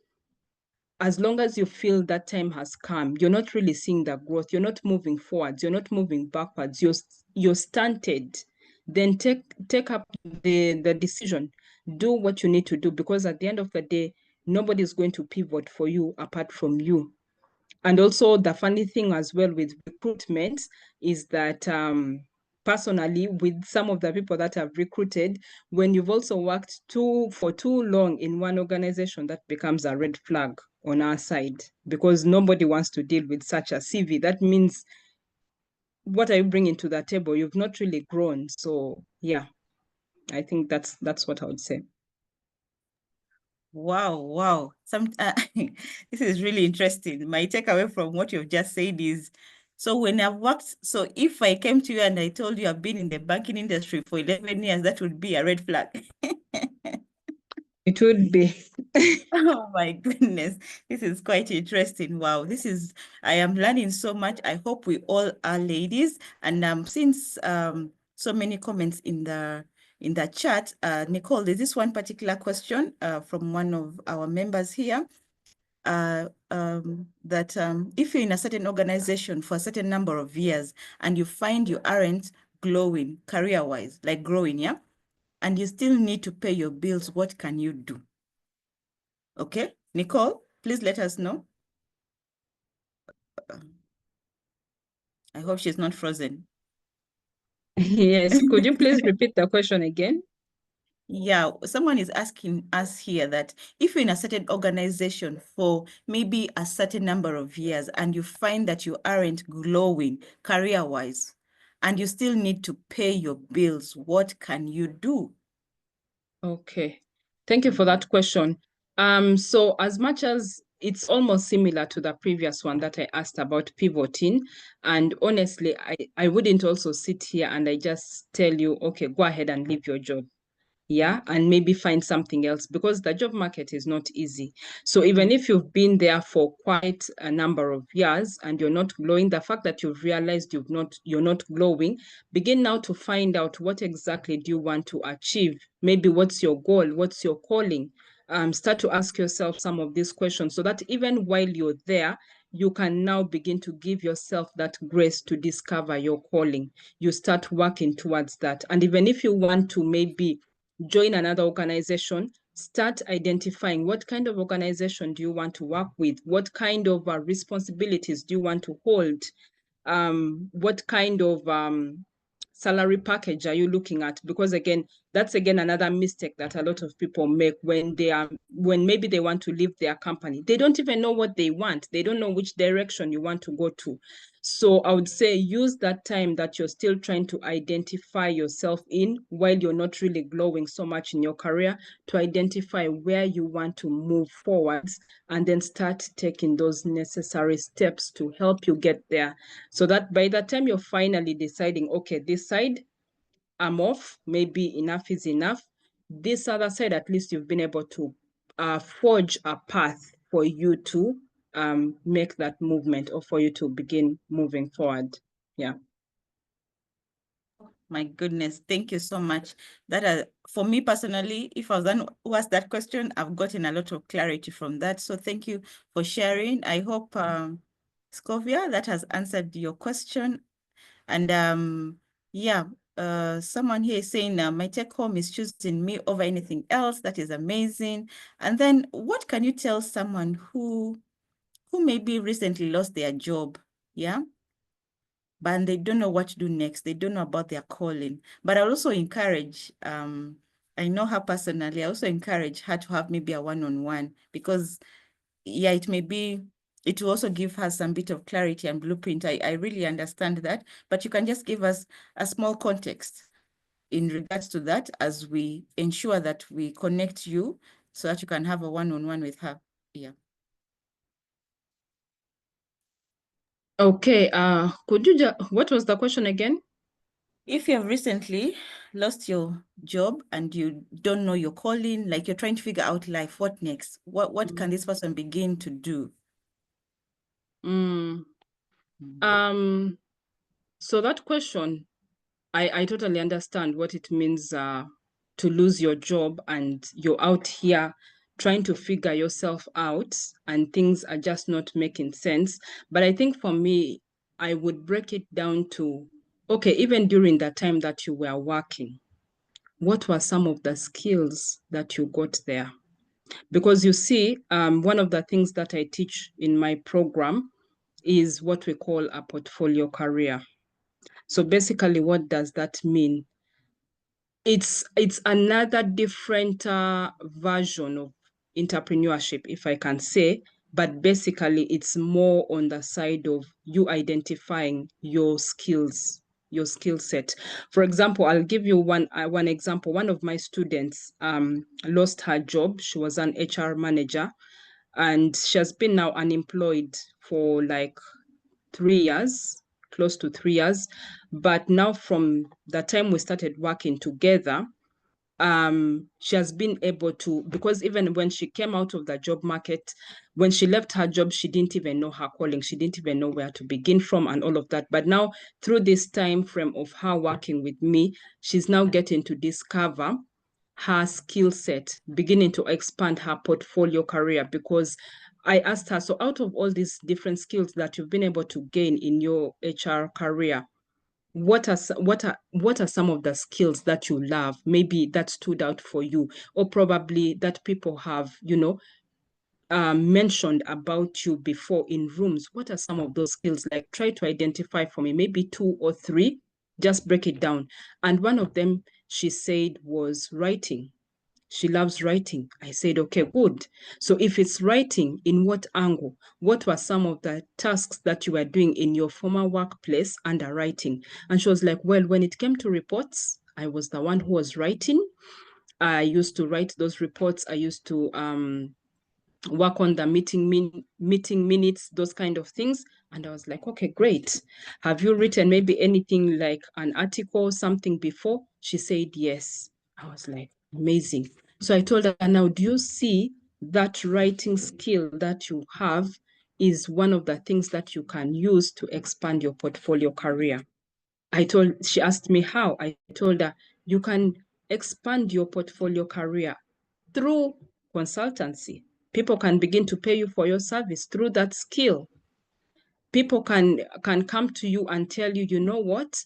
as long as you feel that time has come, you're not really seeing the growth, you're not moving forwards, you're not moving backwards, you're stunted, then take up the decision. Do what you need to do, because at the end of the day, nobody's going to pivot for you apart from you. And also, the funny thing as well with recruitment is that personally, with some of the people that I've recruited, when you've also worked for too long in one organization, that becomes a red flag on our side, because nobody wants to deal with such a CV. That means, what are you bringing to the table? You've not really grown. So yeah, I think that's what I would say. Wow. This is really interesting. My takeaway from what you've just said is, so if I came to you and I told you I've been in the banking industry for 11 years, that would be a red flag. It would be. Oh my goodness, this is quite interesting. Wow, I am learning so much. I hope we all are, ladies. And since so many comments in the chat, Nicole, there's this one particular question from one of our members here. That if you're in a certain organization for a certain number of years and you find you aren't glowing career-wise, like growing, yeah, and you still need to pay your bills, what can you do? Okay, Nicole, please let us know. I hope she's not frozen. Yes, could you please repeat the question again? Yeah, someone is asking us here that if you're in a certain organization for maybe a certain number of years and you find that you aren't glowing career-wise and you still need to pay your bills, what can you do? Okay, thank you for that question. So as much as it's almost similar to the previous one that I asked about pivoting, and honestly, I wouldn't also sit here and I just tell you, okay, go ahead and leave your job. Yeah, and maybe find something else, because the job market is not easy. So even if you've been there for quite a number of years and you're not glowing, the fact that you've realized you're not glowing, begin now to find out what exactly do you want to achieve. Maybe what's your goal, what's your calling? Start to ask yourself some of these questions, so that even while you're there, you can now begin to give yourself that grace to discover your calling. You start working towards that. And even if you want to maybe join another organization, start identifying what kind of organization do you want to work with, what kind of responsibilities do you want to hold, what kind of salary package are you looking at? Because again, that's another mistake that a lot of people make when maybe they want to leave their company. They don't even know what they want. They don't know which direction you want to go to. So I would say use that time that you're still trying to identify yourself in, while you're not really glowing so much in your career, to identify where you want to move forwards, and then start taking those necessary steps to help you get there. So that by the time you're finally deciding, okay, this side, I'm off, maybe enough is enough. This other side, at least you've been able to forge a path for you to make that movement, or for you to begin moving forward. Yeah. My goodness, thank you so much. That for me personally, if I was done who asked that question, I've gotten a lot of clarity from that. So thank you for sharing. I hope Scovia, that has answered your question. And yeah, someone here is saying, my take home is choosing me over anything else. That is amazing. And then what can you tell someone who maybe recently lost their job? Yeah. But they don't know what to do next. They don't know about their calling. But I'll also encourage, I know her personally, I also encourage her to have maybe a one-on-one because yeah, it will also give her some bit of clarity and blueprint. I really understand that, but you can just give us a small context in regards to that as we ensure that we connect you so that you can have a one-on-one with her. Yeah. Okay, could you what was the question again? If you have recently lost your job and you don't know your calling, like you're trying to figure out life, what next? What can this person begin to do? So that question, I totally understand what it means to lose your job and you're out here trying to figure yourself out and things are just not making sense. But I think for me, I would break it down to, okay, even during the time that you were working, what were some of the skills that you got there? Because you see, one of the things that I teach in my program is what we call a portfolio career. So basically, what does that mean? It's another different version of entrepreneurship, if I can say, but basically it's more on the side of you identifying your skills, your skill set. For example, I'll give you one example. One of my students lost her job. She was an HR manager and she has been now unemployed for like 3 years, close to 3 years. But now from the time we started working together, she has been able to, because even when she came out of the job market, when she left her job, she didn't even know her calling. She didn't even know where to begin from and all of that. But now through this time frame of her working with me, she's now getting to discover her skill set, beginning to expand her portfolio career. Because I asked her, so out of all these different skills that you've been able to gain in your HR career, what are some of the skills that you love, maybe that stood out for you, or probably that people have, mentioned about you before in rooms? What are some of those skills? Like, try to identify for me, maybe 2 or 3, just break it down. And one of them, she said, was writing. She loves writing. I said, okay, good. So if it's writing, in what angle? What were some of the tasks that you were doing in your former workplace under writing? And she was like, well, when it came to reports, I was the one who was writing. I used to write those reports. I used to work on the meeting minutes, those kind of things. And I was like, okay, great. Have you written maybe anything like an article, something before? She said, yes. I was like, amazing. So I told her, now, do you see that writing skill that you have is one of the things that you can use to expand your portfolio career? She asked me how. I told her, you can expand your portfolio career through consultancy. People can begin to pay you for your service through that skill. People can come to you and tell you, you know what,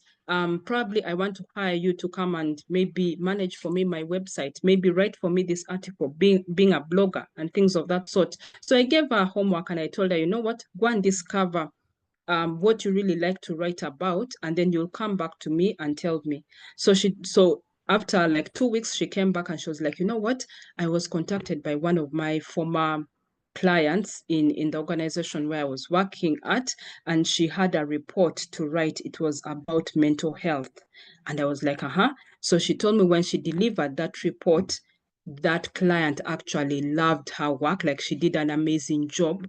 probably I want to hire you to come and maybe manage for me my website, maybe write for me this article, being a blogger and things of that sort. So I gave her homework and I told her, you know what, go and discover what you really like to write about, and then you'll come back to me and tell me. So after like 2 weeks, she came back and she was like, you know what? I was contacted by one of my former clients in the organization where I was working at, and she had a report to write. It was about mental health. And I was like, uh-huh. So she told me when she delivered that report, that client actually loved her work, like she did an amazing job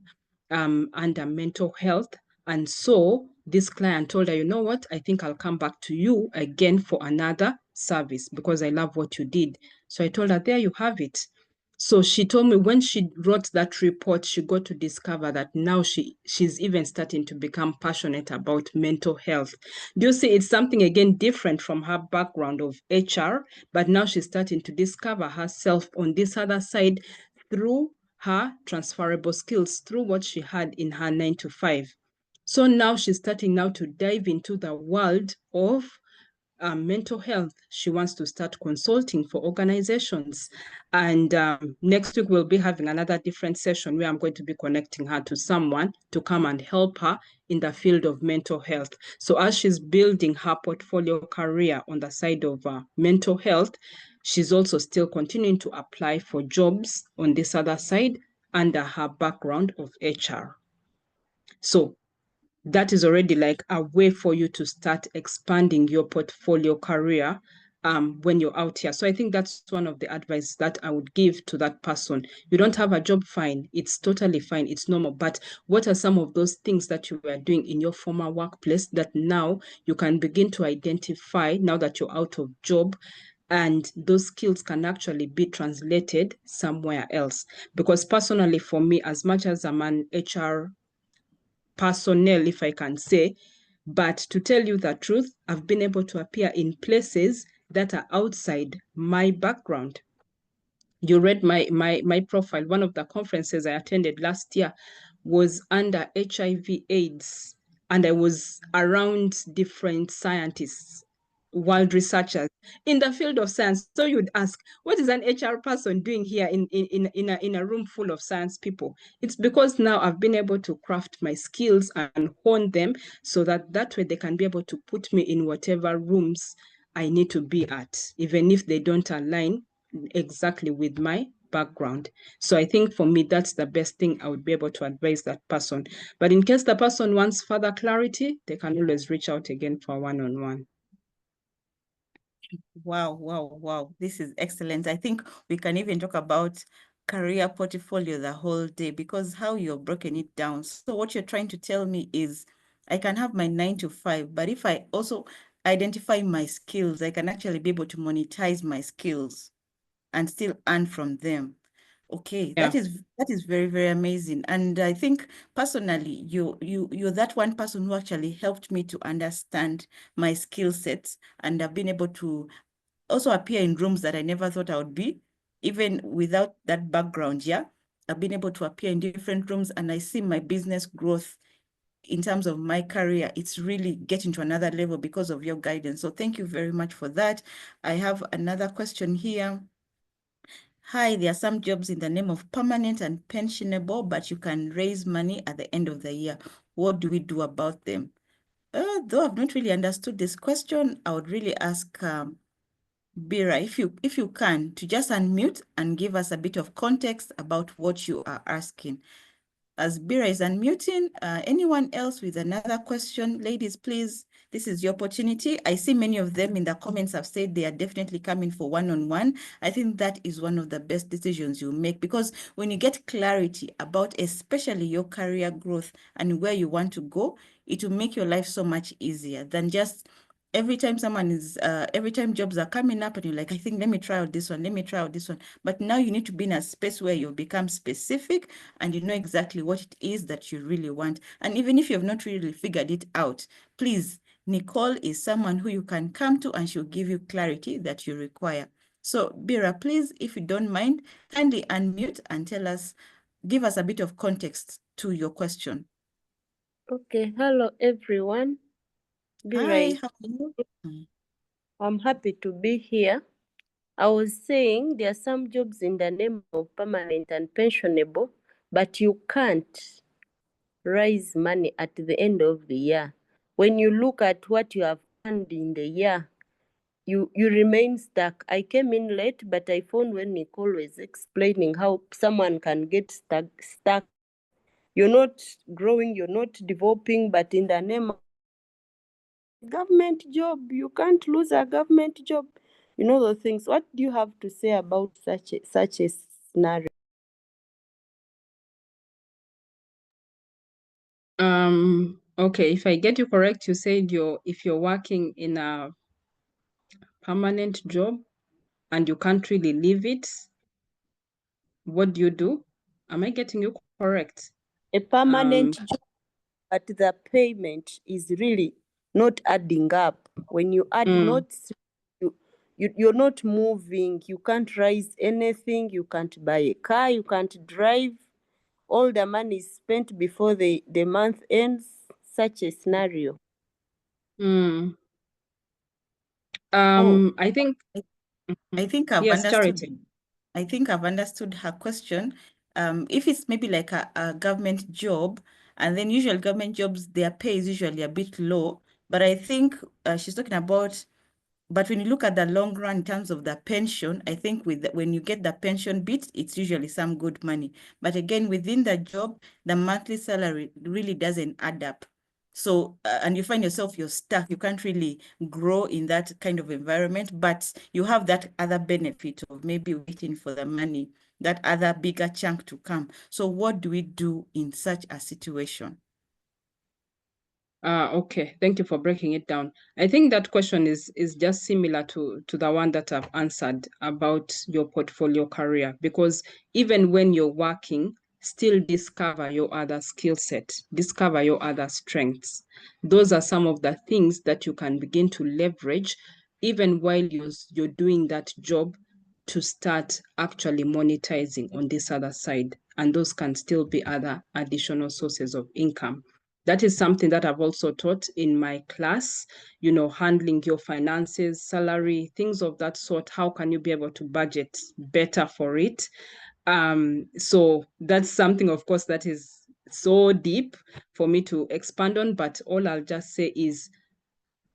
under mental health. And so this client told her, you know what, I think I'll come back to you again for another service because I love what you did. So I told her, there you have it. So she told me when she wrote that report, she got to discover that now she's even starting to become passionate about mental health. Do you see, it's something again different from her background of HR, but now she's starting to discover herself on this other side through her transferable skills, through what she had in her 9-to-5. So now she's starting now to dive into the world of mental health. She wants to start consulting for organizations. And next week, we'll be having another different session where I'm going to be connecting her to someone to come and help her in the field of mental health. So as she's building her portfolio career on the side of mental health, she's also still continuing to apply for jobs on this other side under her background of HR. So that is already like a way for you to start expanding your portfolio career when you're out here. So I think that's one of the advice that I would give to that person. You don't have a job, fine. It's totally fine. It's normal. But what are some of those things that you were doing in your former workplace that now you can begin to identify now that you're out of job, and those skills can actually be translated somewhere else? Because personally, for me, as much as I'm an HR personnel, if I can say, but to tell you the truth, I've been able to appear in places that are outside my background. You read my profile. One of the conferences I attended last year was under HIV/AIDS, and I was around different scientists, world researchers in the field of science. So you'd ask, what is an HR person doing here in a room full of science people? It's because now I've been able to craft my skills and hone them so that way they can be able to put me in whatever rooms I need to be at, even if they don't align exactly with my background. So I think for me, that's the best thing I would be able to advise that person. But in case the person wants further clarity, they can always reach out again for one-on-one. Wow, wow, wow. This is excellent. I think we can even talk about career portfolio the whole day, because how you're broken it down. So what you're trying to tell me is I can have my 9 to 5, but if I also identify my skills, I can actually be able to monetize my skills and still earn from them. Okay, Yeah. that is very, very amazing. And I think personally, you're that one person who actually helped me to understand my skill sets, and I've been able to also appear in rooms that I never thought I would be, even without that background. Yeah, I've been able to appear in different rooms, and I see my business growth in terms of my career. It's really getting to another level because of your guidance. So thank you very much for that. I have another question here. Hi, there are some jobs in the name of permanent and pensionable, but you can raise money at the end of the year. What do we do about them? Though I've not really understood this question, I would really ask Bira, if you can, to just unmute and give us a bit of context about what you are asking. As Bira is unmuting, anyone else with another question? Ladies, please, this is your opportunity. I see many of them in the comments have said they are definitely coming for one-on-one. I think that is one of the best decisions you make, because when you get clarity about especially your career growth and where you want to go, it will make your life so much easier than just every time every time jobs are coming up and you're like, I think, let me try out this one, let me try out this one. But now you need to be in a space where you become specific and you know exactly what it is that you really want. And even if you have not really figured it out, please, Nicole is someone who you can come to and she'll give you clarity that you require. So Bira, please, if you don't mind, kindly unmute and give us a bit of context to your question. Okay, hello everyone. Hi, how are you? I'm happy to be here. I was saying there are some jobs in the name of permanent and pensionable, but you can't raise money at the end of the year. When you look at what you have earned in the year, you remain stuck. I came in late, but I found when Nicole was explaining how someone can get stuck. You're not growing, you're not developing, but in the name of government job, you can't lose a government job. You know those things. What do you have to say about such a scenario? Okay, if I get you correct, you said if you're working in a permanent job and you can't really leave it, what do you do? Am I getting you correct? A permanent job, but the payment is really not adding up. When you add notes, you're not moving. You can't raise anything. You can't buy a car. You can't drive. All the money is spent before the month ends. Such a scenario. I think I think I've yes, understood. Charity. I think I've understood her question. If it's maybe like a government job, and then usual government jobs, their pay is usually a bit low. But I think she's talking about, but when you look at the long run in terms of the pension, I think when you get the pension bit, it's usually some good money. But again, within the job, the monthly salary really doesn't add up. So, and you find yourself, you're stuck. You can't really grow in that kind of environment, but you have that other benefit of maybe waiting for the money, that other bigger chunk to come. So what do we do in such a situation? Okay, thank you for breaking it down. I think that question is just similar to the one that I've answered about your portfolio career, because even when you're working, still discover your other skill set, discover your other strengths. Those are some of the things that you can begin to leverage even while you're doing that job, to start actually monetizing on this other side. And those can still be other additional sources of income. That is something that I've also taught in my class, handling your finances, salary, things of that sort. How can you be able to budget better for it? So that's something, of course, that is so deep for me to expand on, but all I'll just say is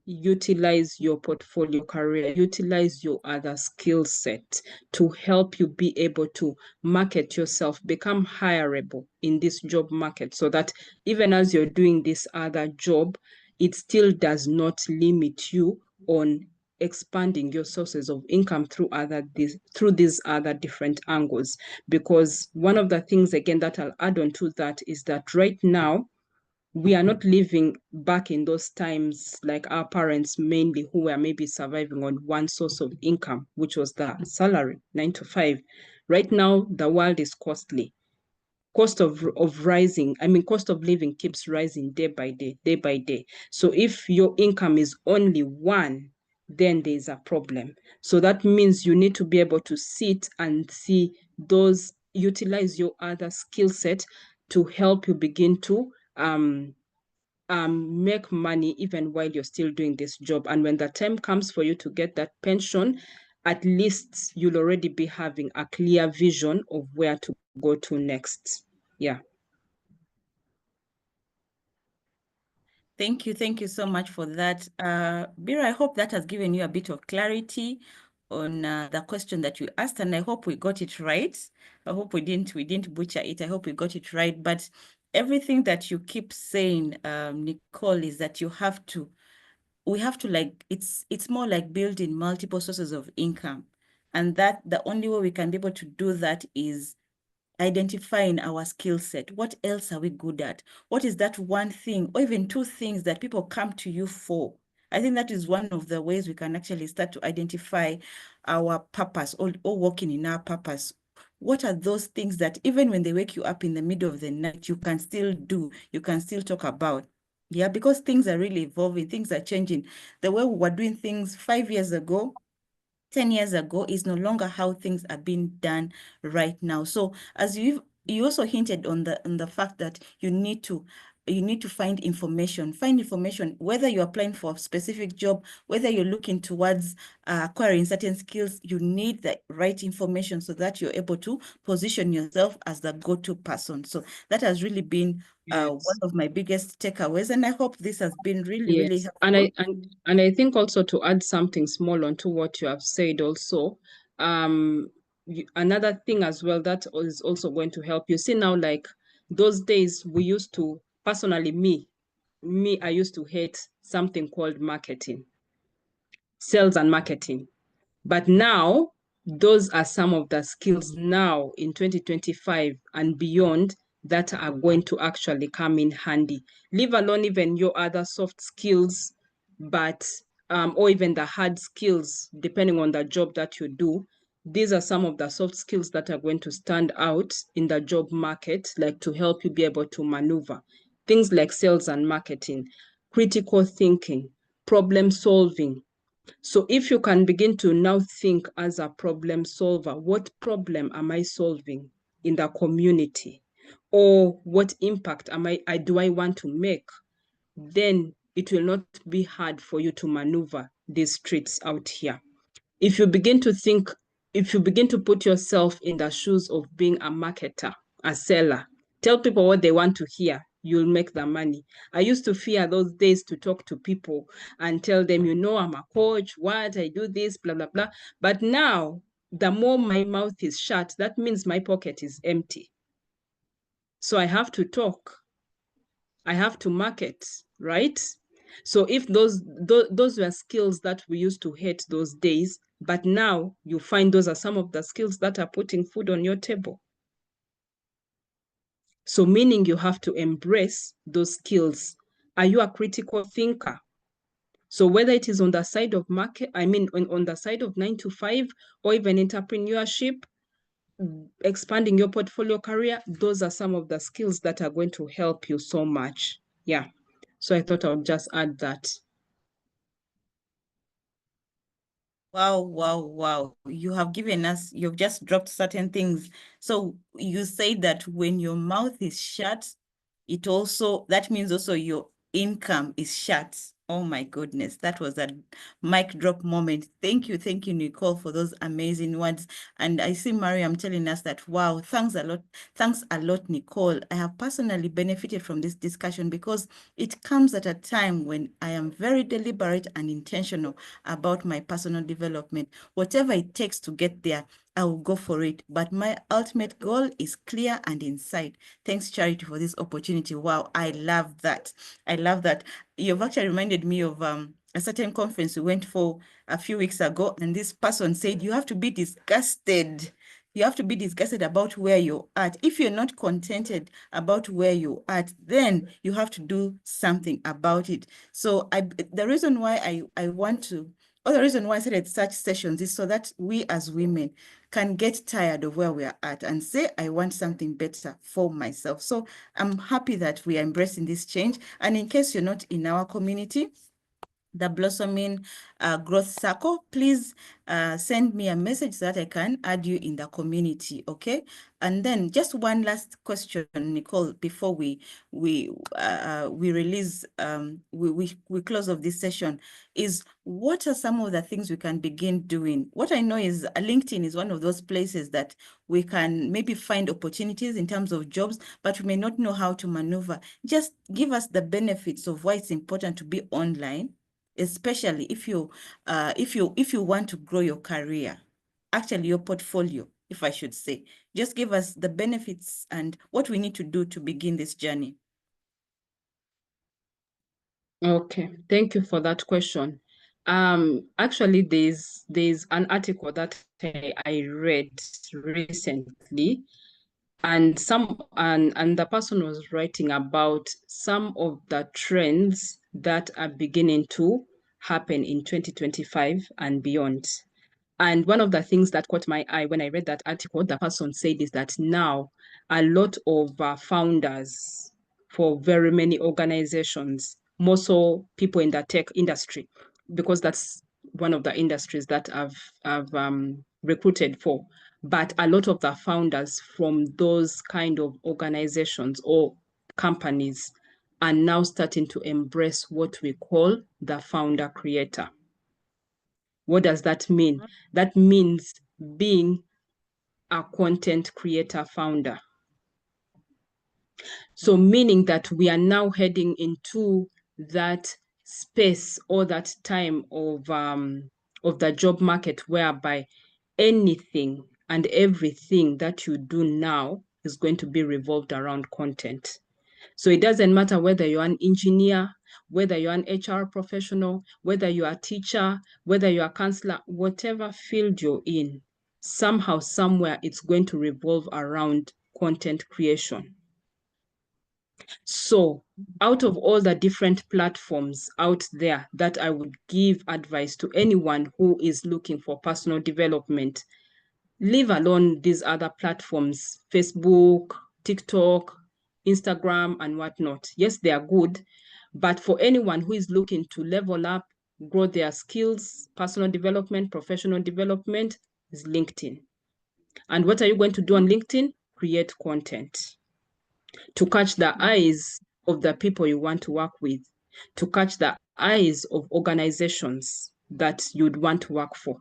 utilize your portfolio career, utilize your other skill set to help you be able to market yourself, become hireable in this job market, so that even as you're doing this other job, it still does not limit you on expanding your sources of income through these other different angles. Because one of the things, again, that I'll add on to that is that right now, we are not living back in those times like our parents mainly, who were maybe surviving on one source of income, which was the salary, 9 to 5. Right now, the world is costly. Cost of living keeps rising day by day, day by day. So if your income is only one, then there's a problem. So that means you need to be able to sit and utilize your other skill set to help you begin to make money even while you're still doing this job. And when the time comes for you to get that pension, at least you'll already be having a clear vision of where to go to next. Yeah. Thank you. Thank you so much for that. Bira, I hope that has given you a bit of clarity on the question that you asked, and I hope we got it right. I hope we didn't butcher it. I hope we got it right. But everything that you keep saying, Nicole, is that we have to, like, it's more like building multiple sources of income. And that the only way we can be able to do that is identifying our skill set. What else are we good at? What is that one thing or even two things that people come to you for? I think that is one of the ways we can actually start to identify our purpose, or working in our purpose. What are those things that even when they wake you up in the middle of the night, you can still do, you can still talk about? Yeah, because things are really evolving, things are changing. The way we were doing things 5 years ago, 10 years ago is no longer how things are being done right now. So as you also hinted on the fact that you need to find information, whether you're applying for a specific job, whether you're looking towards acquiring certain skills, you need the right information so that you're able to position yourself as the go-to person. So that has really been one of my biggest takeaways, and I hope this has been really, really helpful. And I think also, to add something small onto what you have said also, another thing as well that is also going to help you. See, now, like those days we used to, personally, I used to hate something called sales and marketing. But now, those are some of the skills now in 2025 and beyond that are going to actually come in handy. Leave alone even your other soft skills, but or even the hard skills, depending on the job that you do. These are some of the soft skills that are going to stand out in the job market, like to help you be able to maneuver. Things like sales and marketing, critical thinking, problem solving. So if you can begin to now think as a problem solver, what problem am I solving in the community? Or what impact do I want to make? Then it will not be hard for you to maneuver these streets out here. If you begin to think, if you begin to put yourself in the shoes of being a marketer, a seller, tell people what they want to hear, you'll make the money. I used to fear those days to talk to people and tell them, you know, I'm a coach, what, I do this, blah, blah, blah. But now, the more my mouth is shut, that means my pocket is empty. So I have to talk. I have to market, right? So if those were skills that we used to hate those days, but now you find those are some of the skills that are putting food on your table. So meaning you have to embrace those skills. Are you a critical thinker? So whether it is on the side of market, I mean, on the side of 9 to 5, or even entrepreneurship, expanding your portfolio career, those are some of the skills that are going to help you so much. Yeah. So I thought I would just add that. Wow, wow, wow. You have given us, you've just dropped certain things. So you say that when your mouth is shut, it also, that means also your income is shut. Oh my goodness, that was a mic drop moment. Thank you, Nicole, for those amazing words. And I see Mariam telling us that, wow, thanks a lot, Nicole. I have personally benefited from this discussion because it comes at a time when I am very deliberate and intentional about my personal development. Whatever it takes to get there, I will go for it. But my ultimate goal is clear and in sight. Thanks, Charity, for this opportunity. Wow, I love that. I love that. You've actually reminded me of a certain conference we went for a few weeks ago, and this person said, you have to be disgusted. You have to be disgusted about where you're at. If you're not contented about where you're at, then you have to do something about it. So the reason why I want to, or the reason why I started such sessions is so that we as women can get tired of where we are at and say, I want something better for myself. So I'm happy that we are embracing this change. And in case you're not in our community, the Blossoming Growth Circle, please send me a message so that I can add you in the community, okay? And then just one last question, Nicole, before we release, we close off this session, is what are some of the things we can begin doing? What I know is LinkedIn is one of those places that we can maybe find opportunities in terms of jobs, but we may not know how to maneuver. Just give us the benefits of why it's important to be online, especially if you want to grow your career, actually your portfolio, if I should say. Just give us the benefits and what we need to do to begin this journey. Okay, thank you for that question. Actually, there's an article that I read recently, and the person was writing about some of the trends that are beginning to happen in 2025 and beyond. And one of the things that caught my eye when I read that article, the person said, is that now a lot of founders for very many organizations, more so people in the tech industry, because that's one of the industries that I've recruited for. But a lot of the founders from those kind of organizations or companies are now starting to embrace what we call the founder creator. What does that mean? That means being a content creator founder. So meaning that we are now heading into that space or that time of the job market whereby anything and everything that you do now is going to be revolved around content. So it doesn't matter whether you're an engineer, whether you're an HR professional, whether you're a teacher, whether you're a counselor, whatever field you're in, somehow, somewhere, it's going to revolve around content creation. So out of all the different platforms out there that I would give advice to anyone who is looking for personal development, leave alone these other platforms, Facebook, TikTok, Instagram, and whatnot. Yes, they are good, but for anyone who is looking to level up, grow their skills, personal development, professional development, is LinkedIn. And what are you going to do on LinkedIn? Create content to catch the eyes of the people you want to work with, to catch the eyes of organizations, that you'd want to work for.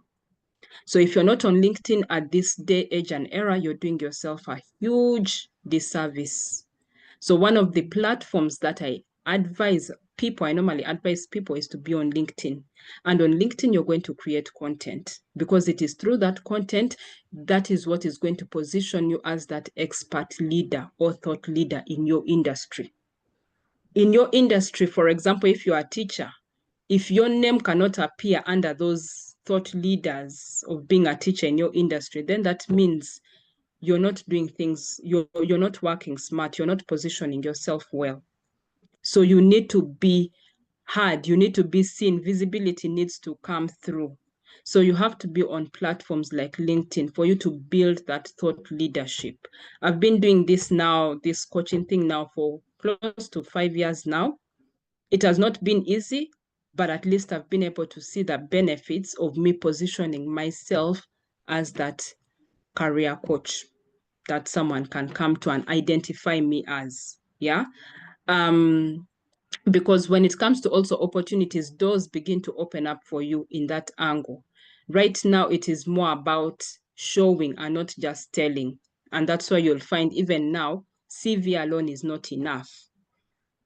So if you're not on LinkedIn at this day, age, and era, you're doing yourself a huge disservice. So one of the platforms that I normally advise people is to be on LinkedIn. And on LinkedIn, you're going to create content because it is through that content that is what is going to position you as that expert leader or thought leader in your industry. In your industry, for example, if you're a teacher, if your name cannot appear under those thought leaders of being a teacher in your industry, then that means you're not doing things, you're not working smart, you're not positioning yourself well. So you need to be heard, you need to be seen, visibility needs to come through. So you have to be on platforms like LinkedIn for you to build that thought leadership. I've been doing this coaching thing now for close to 5 years now. It has not been easy, but at least I've been able to see the benefits of me positioning myself as that career coach that someone can come to and identify me as. Yeah. Because when it comes to also opportunities, doors begin to open up for you in that angle. Right now, it is more about showing and not just telling. And that's why you'll find even now, CV alone is not enough.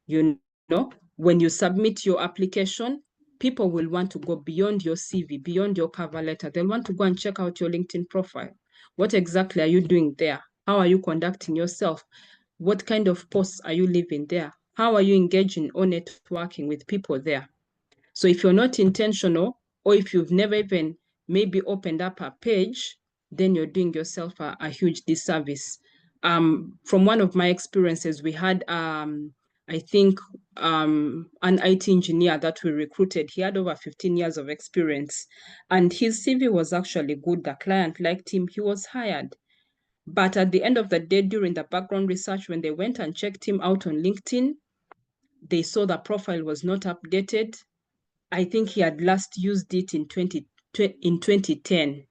You know, when you submit your application, people will want to go beyond your CV, beyond your cover letter. They'll want to go and check out your LinkedIn profile. What exactly are you doing there? How are you conducting yourself? What kind of posts are you leaving there? How are you engaging or networking with people there? So if you're not intentional, or if you've never even maybe opened up a page, then you're doing yourself a huge disservice. From one of my experiences, we had, I think, an IT engineer that we recruited. He had over 15 years of experience, and his CV was actually good. The client liked him. He was hired. But at the end of the day, during the background research, when they went and checked him out on LinkedIn, they saw the profile was not updated. I think he had last used it in 2010.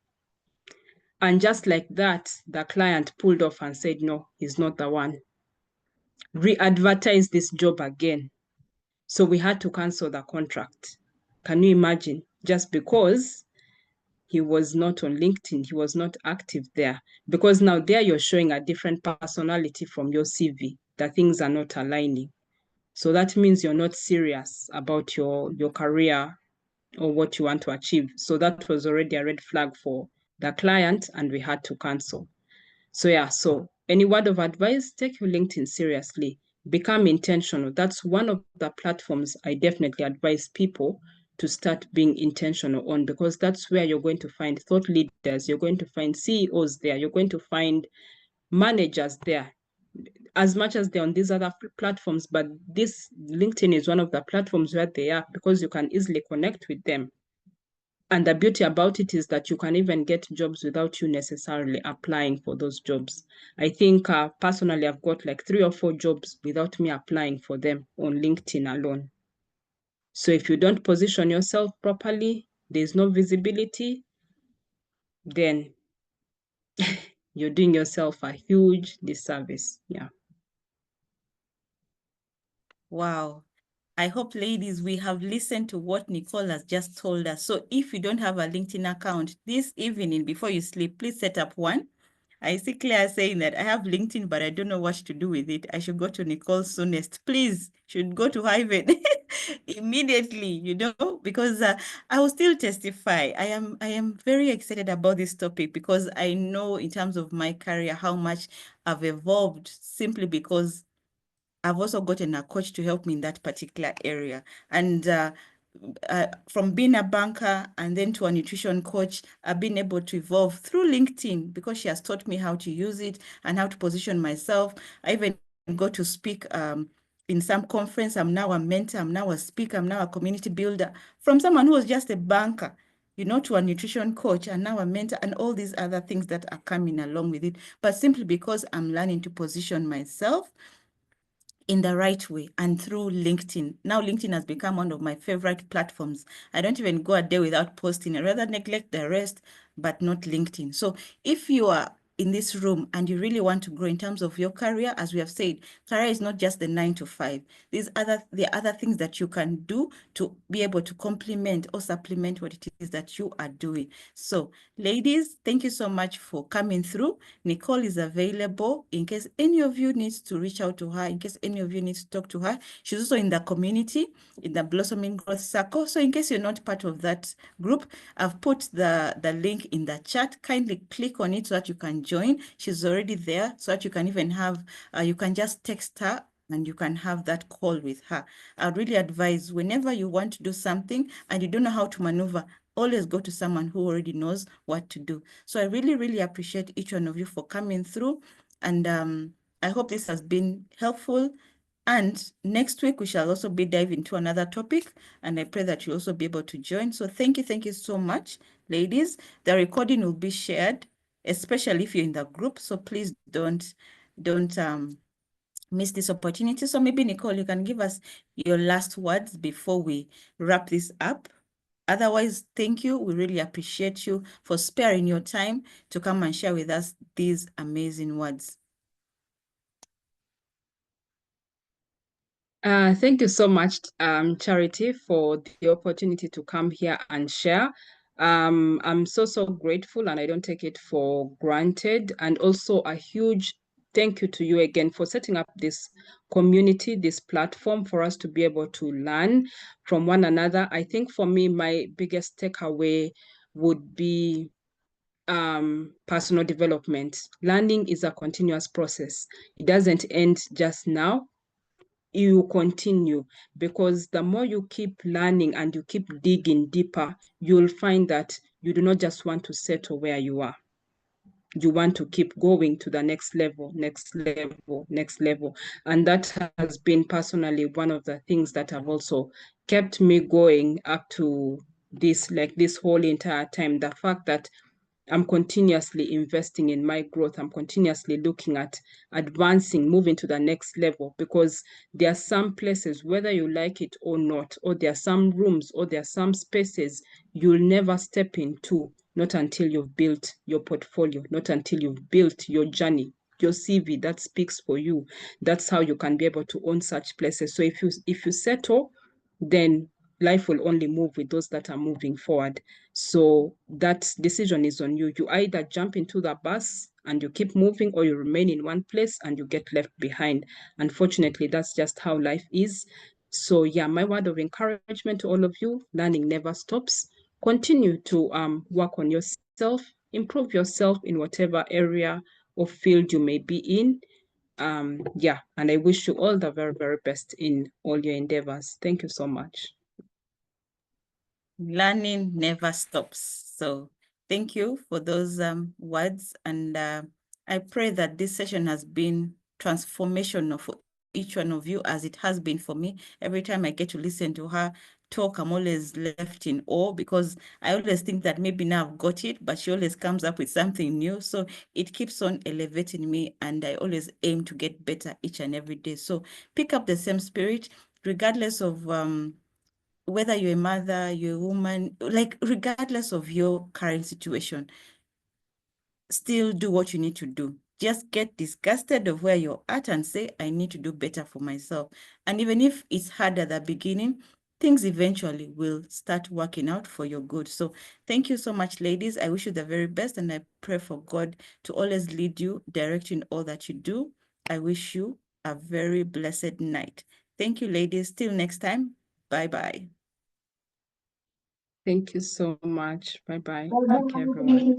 And just like that, the client pulled off and said, no, he's not the one. Re-advertise this job again. So we had to cancel the contract. Can you imagine? Just because he was not on LinkedIn, he was not active there. Because now there you're showing a different personality from your CV. The things are not aligning. So that means you're not serious about your career or what you want to achieve. So that was already a red flag for the client, and we had to cancel. So yeah, so any word of advice, take your LinkedIn seriously. Become intentional. That's one of the platforms I definitely advise people to start being intentional on, because that's where you're going to find thought leaders, you're going to find CEOs there, you're going to find managers there, as much as they're on these other platforms, but this LinkedIn is one of the platforms where they are, because you can easily connect with them. And the beauty about it is that you can even get jobs without you necessarily applying for those jobs. I think personally, I've got like 3 or 4 jobs without me applying for them on LinkedIn alone. So if you don't position yourself properly, there's no visibility, then you're doing yourself a huge disservice. Yeah. Wow. I hope, ladies, we have listened to what Nicole has just told us. So if you don't have a LinkedIn account this evening before you sleep, please set up one. I see Claire saying that I have LinkedIn, but I don't know what to do with it. I should go to Nicole soonest. Please, should go to Hiven immediately, you know, because I will still testify. I am very excited about this topic, because I know in terms of my career how much I've evolved simply because I've also gotten a coach to help me in that particular area. And from being a banker and then to a nutrition coach, I've been able to evolve through LinkedIn, because she has taught me how to use it and how to position myself. I even go to speak in some conference. I'm now a mentor, I'm now a speaker, I'm now a community builder, from someone who was just a banker, you know, to a nutrition coach, and now a mentor, and all these other things that are coming along with it. But simply because I'm learning to position myself in the right way and through LinkedIn. Now LinkedIn has become one of my favorite platforms. I don't even go a day without posting. I rather neglect the rest, but not LinkedIn. So if you are in this room and you really want to grow in terms of your career, as we have said, career is not just the 9 to 5. There are other things that you can do to be able to complement or supplement what it is that you are doing. So ladies, thank you so much for coming through. Nicole is available in case any of you needs to reach out to her, in case any of you need to talk to her. She's also in the community, in the Blossoming Growth Circle. So in case you're not part of that group, I've put the link in the chat. Kindly click on it so that you can join. She's already there, so that you can even have, you can just text her and you can have that call with her. I'd really advise whenever you want to do something and you don't know how to maneuver, always go to someone who already knows what to do. So I really, really appreciate each one of you for coming through. And I hope this has been helpful. And next week, we shall also be diving into another topic. And I pray that you'll also be able to join. So thank you so much, ladies. The recording will be shared, especially if you're in the group. So please don't miss this opportunity. So maybe, Nicole, you can give us your last words before we wrap this up. Otherwise, thank you. We really appreciate you for sparing your time to come and share with us these amazing words. Thank you so much, Charity, for the opportunity to come here and share. I'm so grateful, and I don't take it for granted. And also a huge thank you to you again for setting up this community, this platform for us to be able to learn from one another. I think for me, my biggest takeaway would be personal development. Learning is a continuous process. It doesn't end just now. You continue, because the more you keep learning and you keep digging deeper, you'll find that you do not just want to settle where you are. You want to keep going to the next level, next level, next level. And that has been personally one of the things that have also kept me going up to this, like this whole entire time. The fact that I'm continuously investing in my growth. I'm continuously looking at advancing, moving to the next level, because there are some places, whether you like it or not, or there are some rooms, or there are some spaces you'll never step into, not until you've built your portfolio, not until you've built your journey, your CV that speaks for you. That's how you can be able to own such places. So if you settle, then life will only move with those that are moving forward. So that decision is on you. You either jump into the bus and you keep moving, or you remain in one place and you get left behind. Unfortunately, that's just how life is. So yeah, my word of encouragement to all of you: learning never stops. Continue to work on yourself, improve yourself in whatever area or field you may be in. Yeah, and I wish you all the very best in all your endeavors. Thank you so much. Learning never stops. So thank you for those words. And I pray that this session has been transformational for each one of you, as it has been for me. Every time I get to listen to her talk, I'm always left in awe, because I always think that maybe now I've got it, but she always comes up with something new. So it keeps on elevating me, and I always aim to get better each and every day. So pick up the same spirit, regardless of whether you're a mother, you're a woman, like regardless of your current situation, still do what you need to do. Just get disgusted of where you're at and say, I need to do better for myself. And even if it's hard at the beginning, things eventually will start working out for your good. So thank you so much, ladies. I wish you the very best, and I pray for God to always lead you, direct you in all that you do. I wish you a very blessed night. Thank you, ladies. Till next time. Bye-bye. Thank you so much. Bye-bye. Take care, everyone.